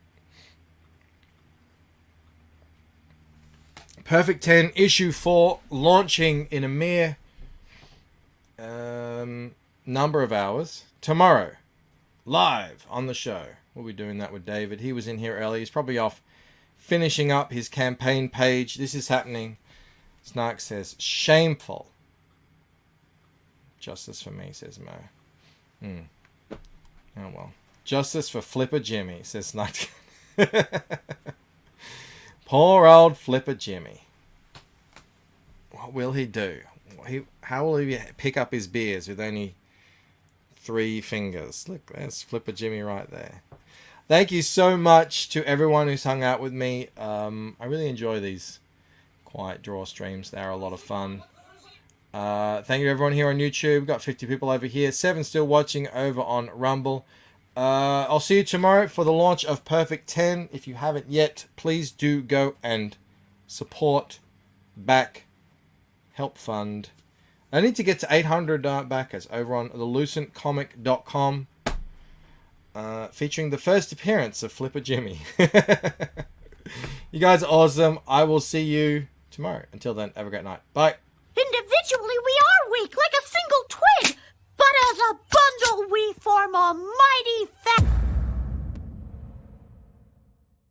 Perfect 10 issue 4 launching in a mere number of hours tomorrow, live on the show. We'll be doing that with David. He was in here early. He's probably off finishing up his campaign page. This is happening. Snark says, shameful. Justice for me, says Mo. Oh well. Justice for Flipper Jimmy, says Snark. Poor old Flipper Jimmy. What will he do? How will he pick up his beers with only 3 fingers? Look, there's Flipper Jimmy right there. Thank you so much to everyone who's hung out with me. I really enjoy these quiet draw streams. They're a lot of fun. Thank you to everyone here on YouTube. We've got 50 people over here. 7 still watching over on Rumble. I'll see you tomorrow for the launch of Perfect 10. If you haven't yet, please do go and support, back, help fund. I need to get to 800 backers over on thelucentcomic.com, featuring the first appearance of Flipper Jimmy. You guys are awesome. I will see you tomorrow. Until then, have a great night. Bye. Individually, we are weak, like a single twin.